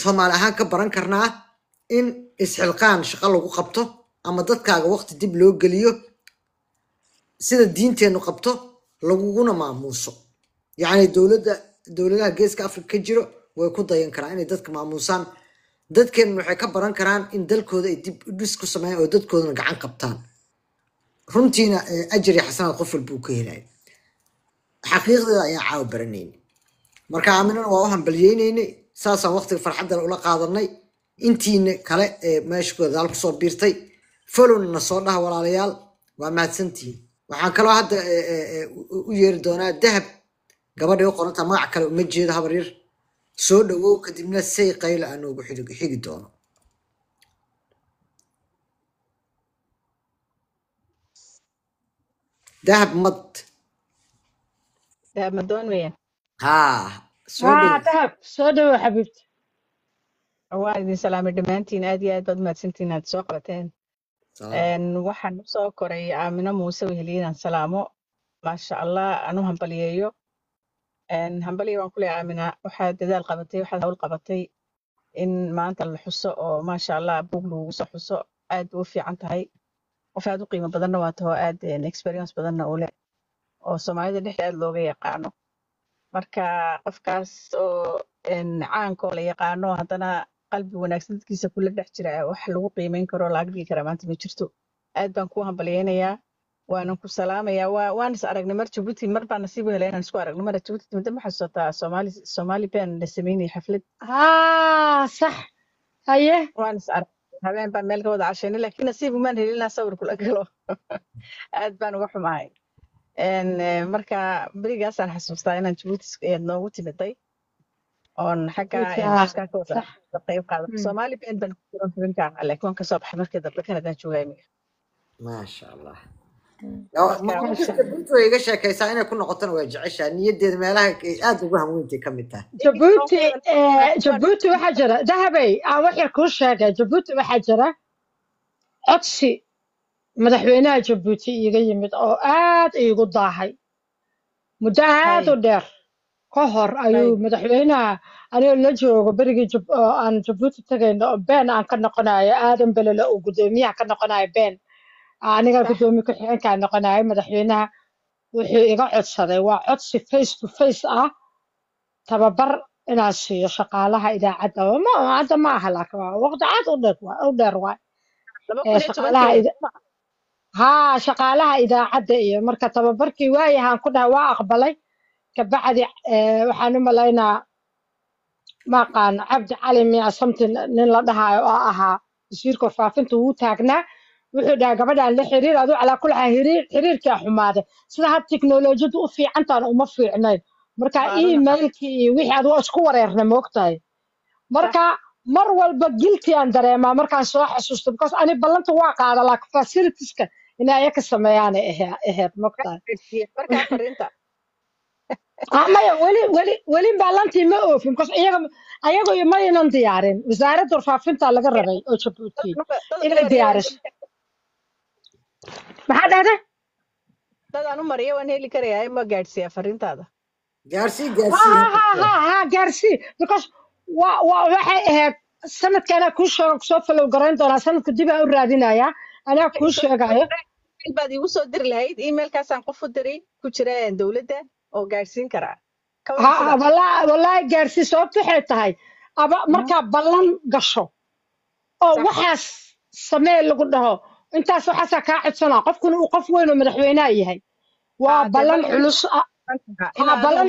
Soomaali ahaan ka baran karnaa in isxilqaan shaqo lagu qabto ama dadkaaga waqti dib loo geliyo sida diinteenu qabto laguguna maamuuso yacni dowladaha geeska Afrika ka jiro way ku dayan karaan inay dadka maamuusaan dadkeen waxay ka baran karaan in dalkooda ay dib u dhis ku sameeyaan oo dadkoodana gacan qabtaan runtiina ajri xasanaad qof walba uu ka helay xaqiiqda ayaa caaw baranayna marka aaminana waa u hambalyeynayna saasaan waqtiga farxadda ula qaadanay intiina kale ee meeshkooda dal ku soo biirtay follow-na soo dhaha walaalayaal waa mahadsantihiin waxaan kaloo hadda u yeeri doonaa dahab gabadha u qoranta magac kale uma jeedo habar yar soo dhawow kadibna say qayl aan ugu xigi doono dahab mad دهب مدون وين soo dhawow دهب soo dhawow xabiibti وعليكم السلام دمانتين آدي آد بد مادسنتين آد سoo qabateen salaam waxaan usoo koray aamino muuse weheliinaan salaamo maasha allah anu hambaliyeeyo hambaliya waan ku leeyahay aamina waxaad dadaal qabatay waxaad hawl qabatay in maanta la xuso oo maasha allah buug lagu soo xuso aad u fiican tahay qof aad u qiimo badanna waa taho aad experience badanna u leh oo soomaalida dhexda aad looga yaqaano marka qofkaas oo caankoo la yaqaano haddana qalbi wanaagsan dadkiisa kula dhex jira wax lagu qiimeyn karo laga dhigi kara maanta ma jirto aad baan ku hambaliyeynayaa waanan ku salaamayaa waan is aragnay mar Djibouti mar baan nasiib u helay inaan isku aragno mar Djibouti timid ma xasuutaa Somali band la sameeyay xaflad صح haye waan is aragnay habeen baan meel ka wada cashaynay laakiin nasiib uma helin inaan sawir kula galo aad baan uga xumahay marka berigaasaan xasuustaa inaan Djibouti noogu timiday oon xagga iska ka wada qayb qaadan Somali band baan ku jiran xubinka laakiin waan ka soo baxay markii dambe Canada joogay ma sha Allah Djibouti way iga sheekaysaa inay ku noqotana waa jeceshaa niyadeeda meelaha ay aad ugu hanweyntii ka mid tahay Djibouti waxaa jira dahabay aan wax yar kuu sheegay Djibouti waxaa jira codsi madaxweynaha Djibouti iga yimid oo aad iigu daahay muddo aad u dheer ka hor ayuu madaxweynaha anigoo la joogo berigii aan Djibouti tagayno oo been aan ka noqonayo aadan belele oo gudoomiyaha ka noqonayo been aniga gudoomiye ku xigeenka noqonayo madaxweynaha wuxuu iga codsaday waa codsi face to face ah tababar inaan siiyo shaqaalaha idaacadda hadda ma aha laakiin waa waqti aad u dheer waay shaqaalaha idaacadda iyo marka tababarkii waayahaan ku dhahay waa aqbalay kabacdi waxaan u malaynaa maqaan cabdi cali miya something nin la dhahayo oo ahaa wasiirka faafinta wuu taagnaa wuxuu dhahay gabadhaan la xiriir aduu calaa kul xiriirkaa xumaaday sida had tiknolojiyadu u fiicantaan uma fiicnayn marka emailkii iyo wixii aduu isku wareerna moogtahay marka mar walba guilty aan dareemaa markaan soo xasuusto because ani ballanta waa qaada laakiin facilitieska inay ayaka sameeyaanay ahayd moogtahay markaa fariinta maya weli ballantii ma oofin because ayago maynan diyaarin wasaaradda warfaafinta laga rabay oo Djibouti inay diyaariso maxaa dhahday dad aan u mariyo waan heli karayaa ma gaadhsiiyaa fariintaada gaarsii because waxay ahayd sanadkana kuu sheego kusoo falow garayn doonaa sanadka dib aan u raadinayaa anaa kuu sheegayo baad igu soo diri lahayd emailkaasaan qof u diray ku jira dowladda oo gaadhsiin karaa wallaahi gaarsii sababtu waxay tahay markaa ballan gasho oo waxaas samee lagu dhaho intaas waxaasaa kaa codsanaa qofkuna uu qof weyn oo madaxweynaha yahay waa ballan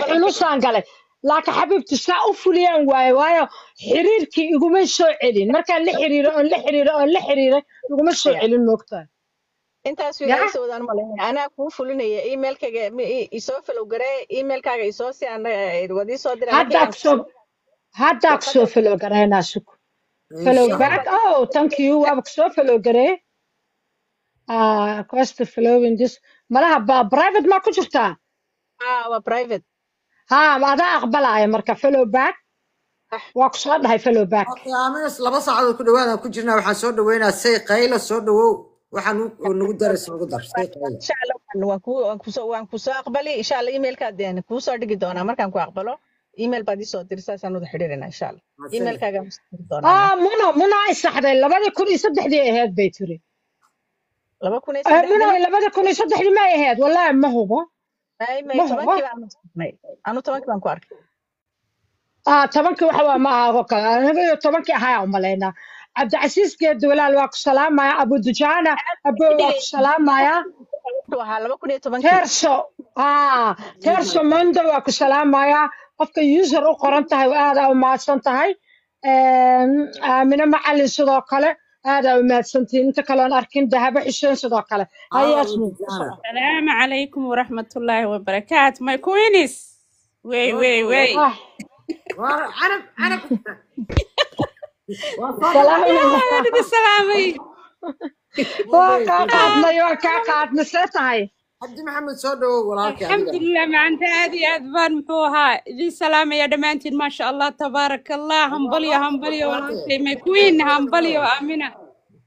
culusaan galay laakiin xabiibti saa u fuliyaan waayo xiriirkii iguma soo celin markaan la xiriiray iguma soo celin moogtaa intaas wiilaa soo wadaan malayn anaa kuu fulinaya emailkaaga isoo follow garee emailkaaga isoo si aan wadii soo diray hadda ku soo follow gareynaa sug follow back thank you waa ku soo follow garee cost following this malaha private ma ku jirtaa waa private adaa aqbalaya marka follow back waa ku soo dhahay fellow back aaminus laba saacadood ku dhawaada ku jirnaa waxaan soo dhaweynaa say qayla soo dhawow waxaan nagu daras ugu dar say qayla insha Allah waan ku soo aqbali insha Allah emailka deen ku soo dhigi doonaa markaan ku aqbalo email baad isoo dirsaa saan wada xiriirina insha Allah emailkaaga ma soo diri doonaa muna ay saxday 2003 ahayd bay tiri 2003 muna 2003 ma ahayd wallahi ma hubo may tobankii baan masnay anu tobankii baan ku arkay tobankii waxa waa ma aha kale aniga tobankii ahaa u maleynaa cabdicasiis geed walaal waa ku salaamaya abu dujaana abu waa ku salaamaya teerso mondo waa ku salaamaya qofka user u qoran tahay aad u mahadsan tahay aamina macalin sidoo kale aad u mahadsantihiin inta kale aan arkin dahabo xuseen sidoo kale السلام عليكم ورحمة الله وبركاته my queenies وي عرب سلامي قاعدنا سيتاي عبد محمد سودو وراك الحمد لله مع انت هذه اذبان محوها ذي سلامة يا دمانتين ما شاء الله تبارك الله همبليا والله ما كوين همبليا وامنه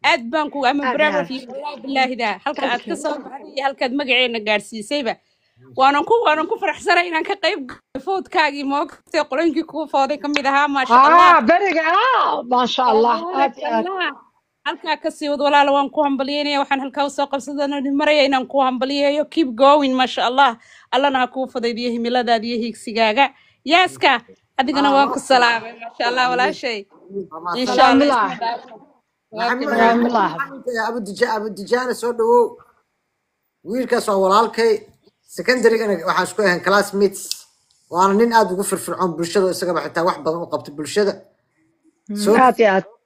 أدبانكو أما برافو في بالله ده هلك أتصل بعدي هلك مجعين جارسي سيبه وأنا فرح سرا إن كقيب فوت كاجي موك تقولين كيكو فاضي كم إذا ما شاء الله برجع ما شاء الله هلك كسيود ولا لو أنكو همبليني وحن هلك وساق صدنا المرية إن أنكو همبليه keep going ما شاء الله الله ناكو فاضي ديه ميلاد ديه هيك سجاجة ياسكا أدينا وانكو السلام ما شاء الله ولا شيء إن شاء الله محمد أبو الدجانة سو دو ويلكاس walaalkay secondary ana waxaan isku ahayn classmates waana nin aad ugu firfircoon bulshada isaga xitaa wax badan u qabta bulshada soo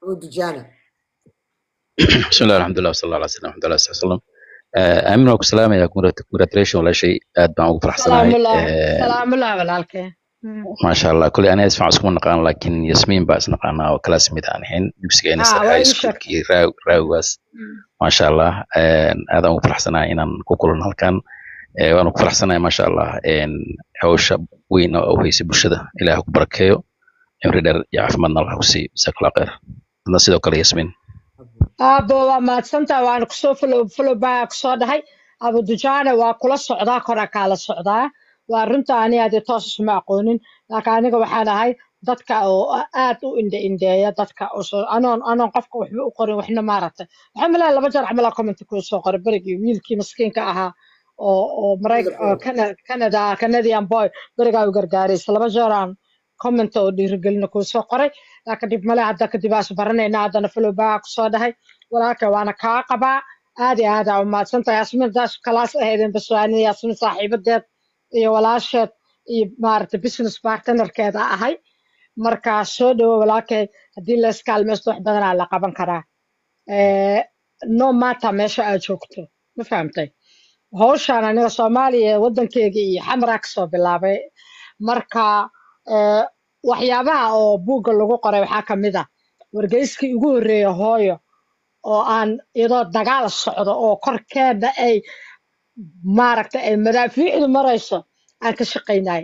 Abu Dujana بسم الله الحمد لله والصلاة على سيدنا محمد صلى الله عليه وسلم أمين وك سلام يا congratulation ولا شيء أد بعمق فرح سلام الله walaalkay ما شاء الله كل أنا أسمع اسمه نقان لكن ياسمين بس نقانا وكلاس ميدان حين يمسك أنا هاي سكول كي راوس ما شاء الله هذا مفرح سنة إن كوكلنا هالكان وأنا مفرح سنة ما شاء الله إن حوش وين أو هي سبشدة إلى بركيو يمرر يعرف من الله وسي سكلا غير الناس يدو كلا ياسمين أبو ما تسمع وأنا كسوف فلو باك صادهاي أبو دجانة وكل صعدا كرا كلا صعدا وارنت أنا هذه توصل معقولين لكن أنا waxaan ahay dadka oo aad u indheeya dadka oo أنا qofka wax u qorin waxna ma aragtay waxaan malaa laba jeer camal comment ku soo qoray barigi wiilkii miskiinka ahaa oo Canadian boy bariga u gargaaray laba jeer aan comment oo dhiirigelin ku soo qoray laakiin dib malaa hadda kadib aas baranayna hadana follow back soo dhahay walaalka waana ka qabaa aad iyo aad u mahadsantahay asmin daas class ahaydeen baswaani asmin saaxiibadeed iyo walaasheed iyo maaragtay business partnerkeeda ahay markaa soo dhawo walaalkay haddii la iskaalmaysto wax badanaa la qaban karaa no matter meesha aad joogto ma fahamtay hawshaan aniga Soomaaliya waddankeyga iyo xamraa kasoo bilaabay marka waxyaabaha oo buugga lagu qoray waxaa ka mid ah wargeyskii ugu horreeya hooyo oo aan iyadoo dagaal socdo oo korkeeda ay maaragtay ay madaafiicdu marayso aan ka shaqaynay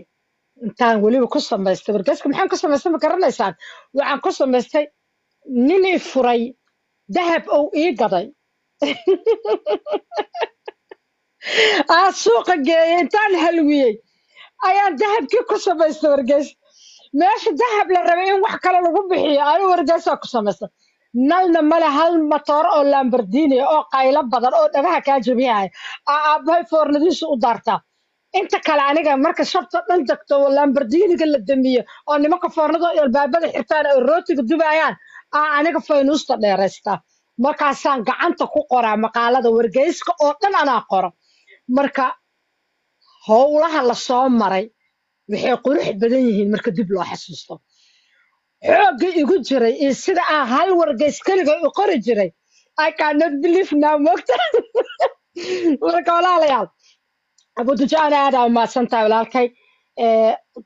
intaan waliba ku samaystay wargeyska maxaan ku samaystay ma garanaysaan waxaan ku samaystay nin i furay dahab oo ii gaday suuqa geeyay intaan halwiyey ayaan dahabkii ku samaystay wargeys meesha dahab la rabay in wax kale lagu bixiyo anigu wargeysaa ku samaystay nalna male hal matoor oo Lamborghini oo qaylo badan oo dhagaha ka jabiyay aabay foornadiisu u daartaa inta kale aniga marka shabta dhan tagto Lamborghini-ga la damiyo oo nimanka foornada albaabada xirtaan oo rootiga dubayaan aniga faynuusta dheeraysta markaasaan gacanta ku qoraa maqaalada wargeyska oo dhan anaa qoro marka howlaha la soo maray waxay qurux badan yihiin marka dib loo xasuusto xoogga igu jiray iyo sida aan hal wargeys kaliga u qori jiray I cannot believe now mogta marka walaalayaal Abu Dujana aad u mahadsantahay walaalkay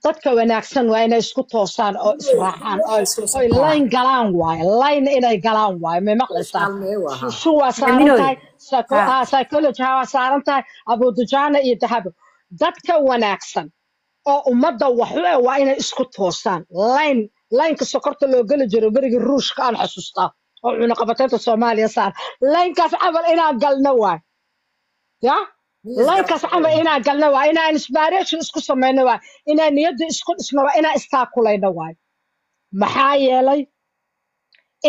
dadka wanaagsan waa inay isku toosaan oo israacaan oo line galaan waay line inay galaan waay ma maqlaysaa shuwa saarantahay psychology ha saarantahay Abu Dujana iyo dahabo dadka wanaagsan oo ummadda wax waa inay isku toosaan line laynka sokorta loo geli jiray berigii ruushka aan xasuustaa oo cunaqabateynta soomaaliya saar laynkaas camal inaan galno waay ya laynkaas camal inaan galno waay inaan inspiration isku samayno waay inaan niyadda isku dhisno waay inaan istaakulayno waay maxaa yeelay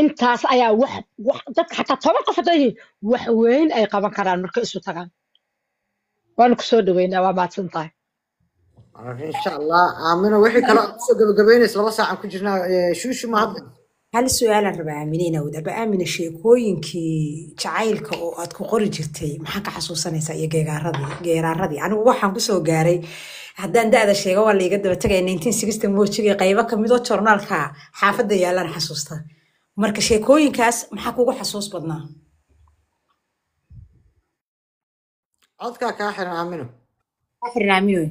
intaas ayaa wax dadka xataa 10 qof haday yihiin wax weyn ay qaban karaan marka isu tagaan waan ku soo dhaweynaa waa mahadsan tahay إن شاء الله آمنة وحي كلا سوق بجبينس لبا ساعة كجرنا شو ما هذا hal su'aalan rabaa aaminayna wadaba aamina sheekooyinkii jacaylka oo aad ku qori jirtay maxaa ka xasuusanaysaa iyo geeraaradii anigu waxaan ku soo gaaray haddaan da'da sheego waa la iga daba tagay 1960 moojiga qaybo ka mid oo joornaalka xaafadda yaalaan xasuusta marka sheekooyinkaas maxaa kugu xasuus badnaa عودك كاحر آمنة akhrin aamino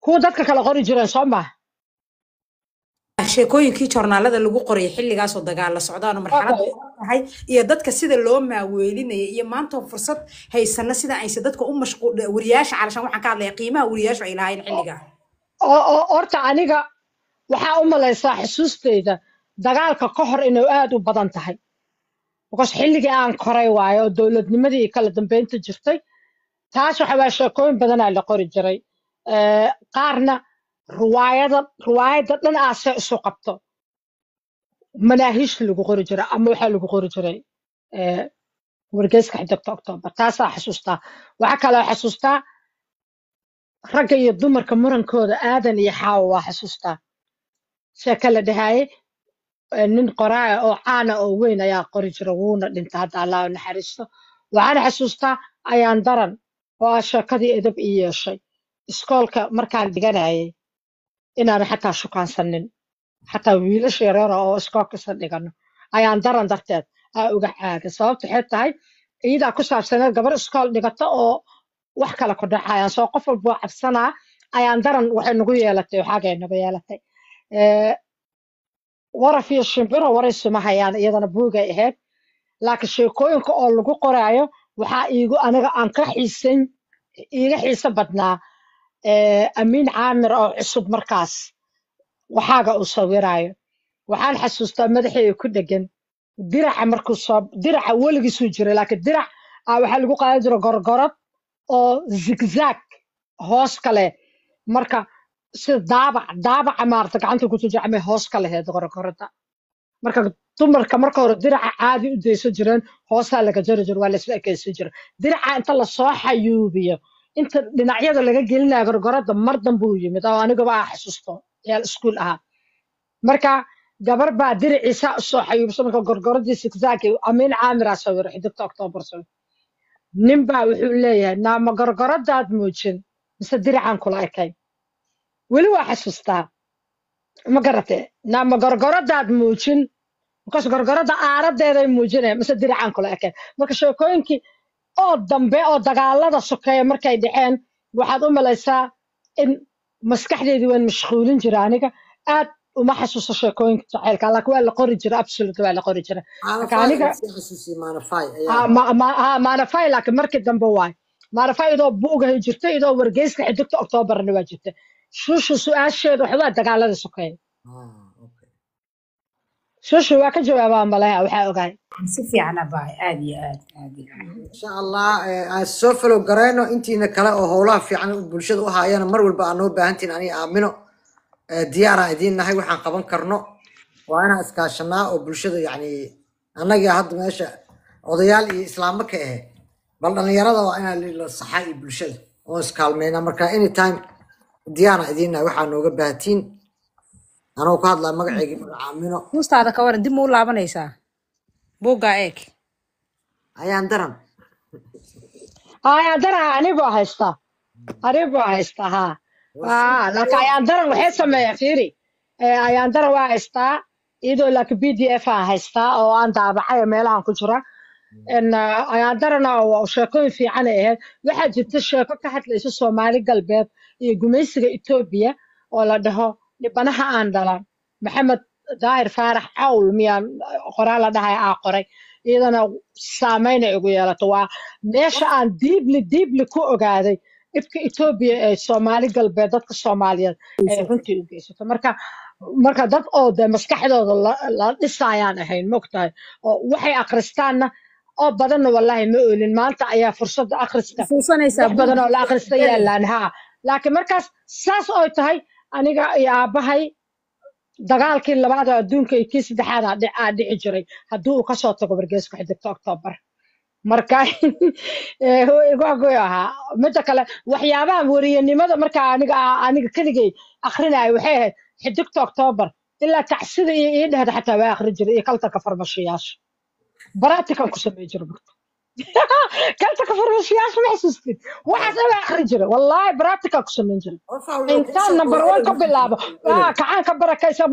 kuwa dadka kala qori jireen soo maaha sheekooyinkii joornaalada lagu qoray xilligaas oo dagaal la socdaan marxalad okay tahay iyo dadka sida loo maaweelinayay iyo maanta fursad haysana sida aysan dadka u mashquul wariyaasha calashan waxaan ka hadlayaa qiimaha wariyaashu ay lahayn xilliga oo horta aniga waxaa u malaysaa xusuusteyda dagaalka ka hor inuu aad u badan tahay because xilligii aan koray waayo oo dowladnimadii kala dambeynta jirtay taas waxa waa sheekooyin badanaa la qori jiray qaarna riwaayada dhan aase isu qabto manaahiishta lagu qori jiray ama waxaa lagu qori jiray wargeyska xiddigta Oktoobar taasaa xasuustaa waxaa kaloo xasuustaa ragga iyo dumarka murankooda aadan iyo xaawo waa xasuustaa sheeko la dhahaye nin qoraa oo caana oo weyn ayaa qori jira wuuna dhintay hadda allah u naxariisto waxaan xasuustaa ayaan daran oo ah sheekadii edab ii yeeshay iskoolka markaan dhiganayay inaan xataa shukaansanin xataa wiilasha yaryar oo iskoolka isa dhigano ayaan daran darteed aa uga caaga sababta waxay tahay iyadaa ku saabsaneed gabar iskool dhigata oo wax kale ku dhacayaan soo qof walba waa cabsanaa ayaan daran waxay nagu yeelatay waxaagay nagu yeelatay waraf iyo shimbiro waraysuma hayaan iyadana buugay ahayd laakiin sheekooyinka oo lagu qoraayo waxaa aniga aan iiga xiiso badnaa amiin caamir oo cusub markaas waxaaga uu sawiraayo waxaan xasuustaa madaxeega ku dhegan diraca weligiisuu jiray laakiin dirac waxaa lagu qaadan jira gorgorad oo zigzag hoos kale marka sida daabaca maarata gacanta ku tujacmay hoos ka lahayd gorgorada marka dumarka marka hore diraca caadi u daysan jireen hoosaa laga jari jiro waa laisla ekaysan jira diraca inta lasoo xayuubiyo inta dhinacyada laga gelinayo gorgorada mar dambe uu yimid oo anigaba aa xasuusto yaal iskuul ahaa marka gabar baa diraciisa soo xayuubisa marka gorgoradii zigzagi amiin caamiraa sawiro xiddigta Oktoobar sawir nin baa wuxuu leeyahay naama gorgoradaad muujin mise diracan kula ekay weli waa xasuustaa ma garatay naama gorgoradaad muujin markaas gorgorada aaradeeday muujinaya mise diracan kula ekay marka sheekooyinkii oo dambe oo dagaalada sokeeya markay dhaceen waxaad u malaysaa in maskaxdeedii waan mashquulin jira aniga aad uma xasuusto sheekooyinka jacaylka laakiin waa la qori jira absolute waa la qori jira marka aniga maanafay laakiin markii dambe waay maanafay idoo buugahay jirtay idoo wargeyska xiddigta Oktoobarna waa jirtay shushu su'aasheedu waxa waa dagaalada sokeeya shushu waa ka jawaabaa malaha waxaa ogaay si fiican abaa aad iyo aad إن شاء الله سوفلو قرينو انتينا كلا هولا في عن بلشد وهايانا مر والبا انو باهنتين اني آمنو ديارة ايدين نهي وحان قبان كرنو وانا اسكاشنا وبلشد يعني انا جا هاد ماشا وضيال اسلامك ايه بل انا يرادا وانا للصحاي بلشد واسكالمينا مركا اني تايم ديارة ايدين نهي وحان نوغا باهتين انا وكاد لا مقعيقي آمنو mustaada ka waran dib ma u laabanaysaa buugga eeg ayaan daran ayaan daran anigoo haysta haa laakiin ayaan daran waxay sameeyaa fiiri ayaan daran waa haystaa iyadoo laakiin PDF aan haystaa oo aan daabacay meelahan ku jira ayaan darana oo sheekooyin fiican ay ahayd waxaa jirta sheeko ka hadlaysa Soomaali galbeed iyo gumaysiga Itoobiya oo la dhaho dhibanaha aan dhalan maxamed daahir faarax cawl miyaan qoraal la dhahay qoray iyadana saameyn ay ugu yeelato waa meesha aan diibli ku ogaaday ibka Ethiopia ee Soomaali galbeed dadka Soomaaliyeed ay runtii u geysato marka dad oo de maskaxdooda la dhisayaan ahayn mogtahay oo waxay akhristaanna oo badanna wallahi ma oolin maanta ayaa fursadda akhriska wax badan oo la akhrista yaalaan haa laakiin markaas saas oo tahay aniga iyo aabahay dagaalkii labaad ee adduunka iyo kii saddexaad aa dhici jiray haddii uu kasoo tago wargeyska xiddigta October marka igu ahaa midda kale waxyaabaha wariyanimada marka aniga keligay akhrinayo waxay ahayd xiddigta October ilaa tacsida iyo dhahda xataa waa akhri jiray iyo kaltanka farmashiyaasha baratikan ku sameey jiray marka kaltanka farmashiyaasha ma xasuustid waxaas waa akhri jiray wallahi baratikan ku sameey jiray intaan number 1 ka bilaabo kacaan ka barakaysa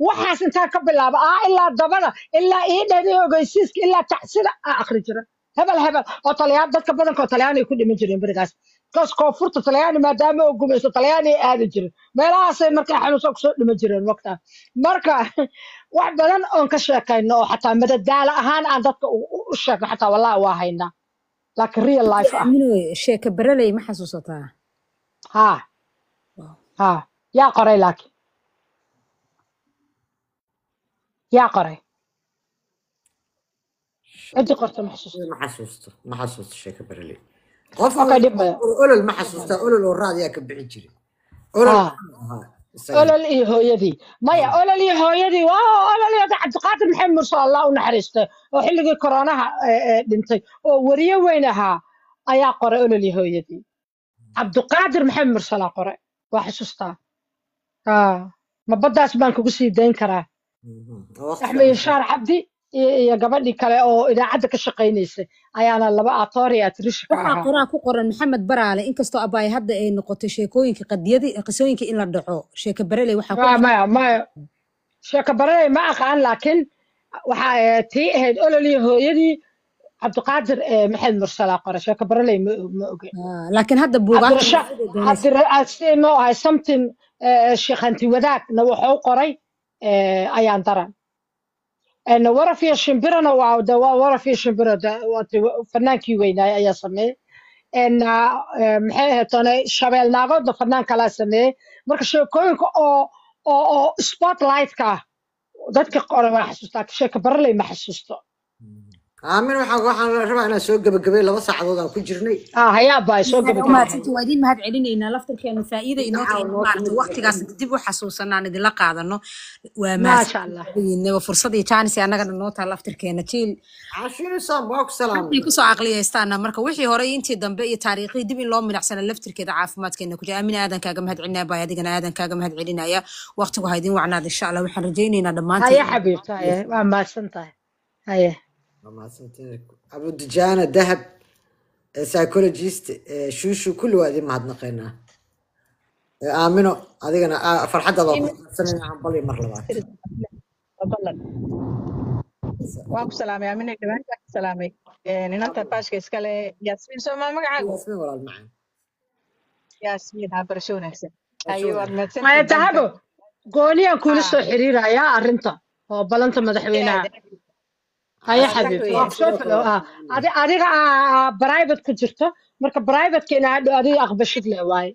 waxaas intaan ka bilaabo ilaa dabada ilaa ii dhahda ogeysiiska ilaa tacsida akhri jiray hebel oo taliyaan dadka badanka oo taliyaan ay ku dhiman jireen barigaas kaas koonfurta taliyaan maadaama uu gumaysto taliyaan ay aadi jireen meelahaas ay markaa xanuunsan ku soo dhiman jireen waqta marka wax badan oo ka sheekayno oo xataa madadaala ahaan aan dadka u sheegno xataa wallahi waa haynaa laakiin real life sheeka baralay ma xasuusataa ha yaa qoray laakiin yaa qoray أنت قرت ما حسست شيء برلي قف أولل ما حسست أولل والراد ياك بعجري أولل إيه هو يدي ما يا أولل إيه هو يدي أولل يا عبد القادر محمد صلى الله ونحرسته وحلقي كورونا دنتي وريه وينها أيا قرأ أولل إيه هو يدي عبد القادر محمد صلى الله قرأ وحسسته ما بدأ أسبان كوسي دين كرا أحمد يشار عبدي iyo gabadhii kale oo idaacada ka shaqeynaysa ayaana laba atoori atrish ka waxa qoraa ku qoran maxamed baraale inkastoo abaay hadda ay noqotay sheekooyinka qadiyadii qisooyinka in la dhaco sheeka barale waxa ku ma sheeka barale ma aqaan laakiin waxa tii ahayd ololii hooyadii cabdiqaadir maxamed mursala qora sheeka barale ma ogeyn laakiin hadda buugaag hadda no I something sheekhanti wadaagna wuxuu qoray ayaan daran أنا ورا في الشمبرة ورا في الشمبرة فنان كيوين يا سمي أن محيه تاني شباب ناقد فنان كلا سمي مركز كونك أو سبوت لايت كا ذاتك قرر ما حسستك شيء كبرلي ما حسسته آمين waxaan rabaa inaan soo gabagabay laba saacadood aan ku jirnay haya baa soo gabagabay ma tinta waadin mahad celinayna laftirkeena faa'iido inoo tahay waqtigaas dib u xasuusanaan idin la qaadano waa ma sha Allah inaba fursad iyo chance anaga noo taa laftirkeena jiil caashina saamaak salaam ku soo aqliyaystaana marka wixii hore intii dambe iyo taariikhdii dib in loo milicsana laftirkeeda caafimaadkeena ku jira aamin aadan kaaga mahad celinaya baa adigana aadan kaaga mahad celinaya waqtigu haydin wacnaad insha Allah waxaan rajaynaynaa dhamaantiin haya xabiibtaay waa maasantahay haya أبو دجانة ذهب سايكولوجيست شوشو كل وادي ما هاد نقينا آمنو هذيك أنا فرحة الله سنين عم بالي مرلبات واكو سلامي آمنو كمان سلامي ننتظر باش كيسكالي ياسمين سو ما مقعد ياسمين ولا المعين ياسمين هابرشون أحسن أيوة ما يتهبوا قولي أكون سو حريرة يا أرنتا هو بلنت مدحوينها هيا حبيبي شوف adiga برايفت ku jirto marka برايفت ina adiga aqbashid le waay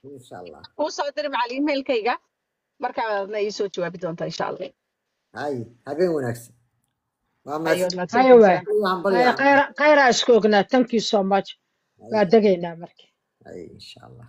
insha Allah oo soo dir macallin emailkayga marka aadna ii soo jawaabi doontaa insha Allah hay habeen wanaagsan khayra isku ognaa thank you so much waa degaynaa marka hay insha Allah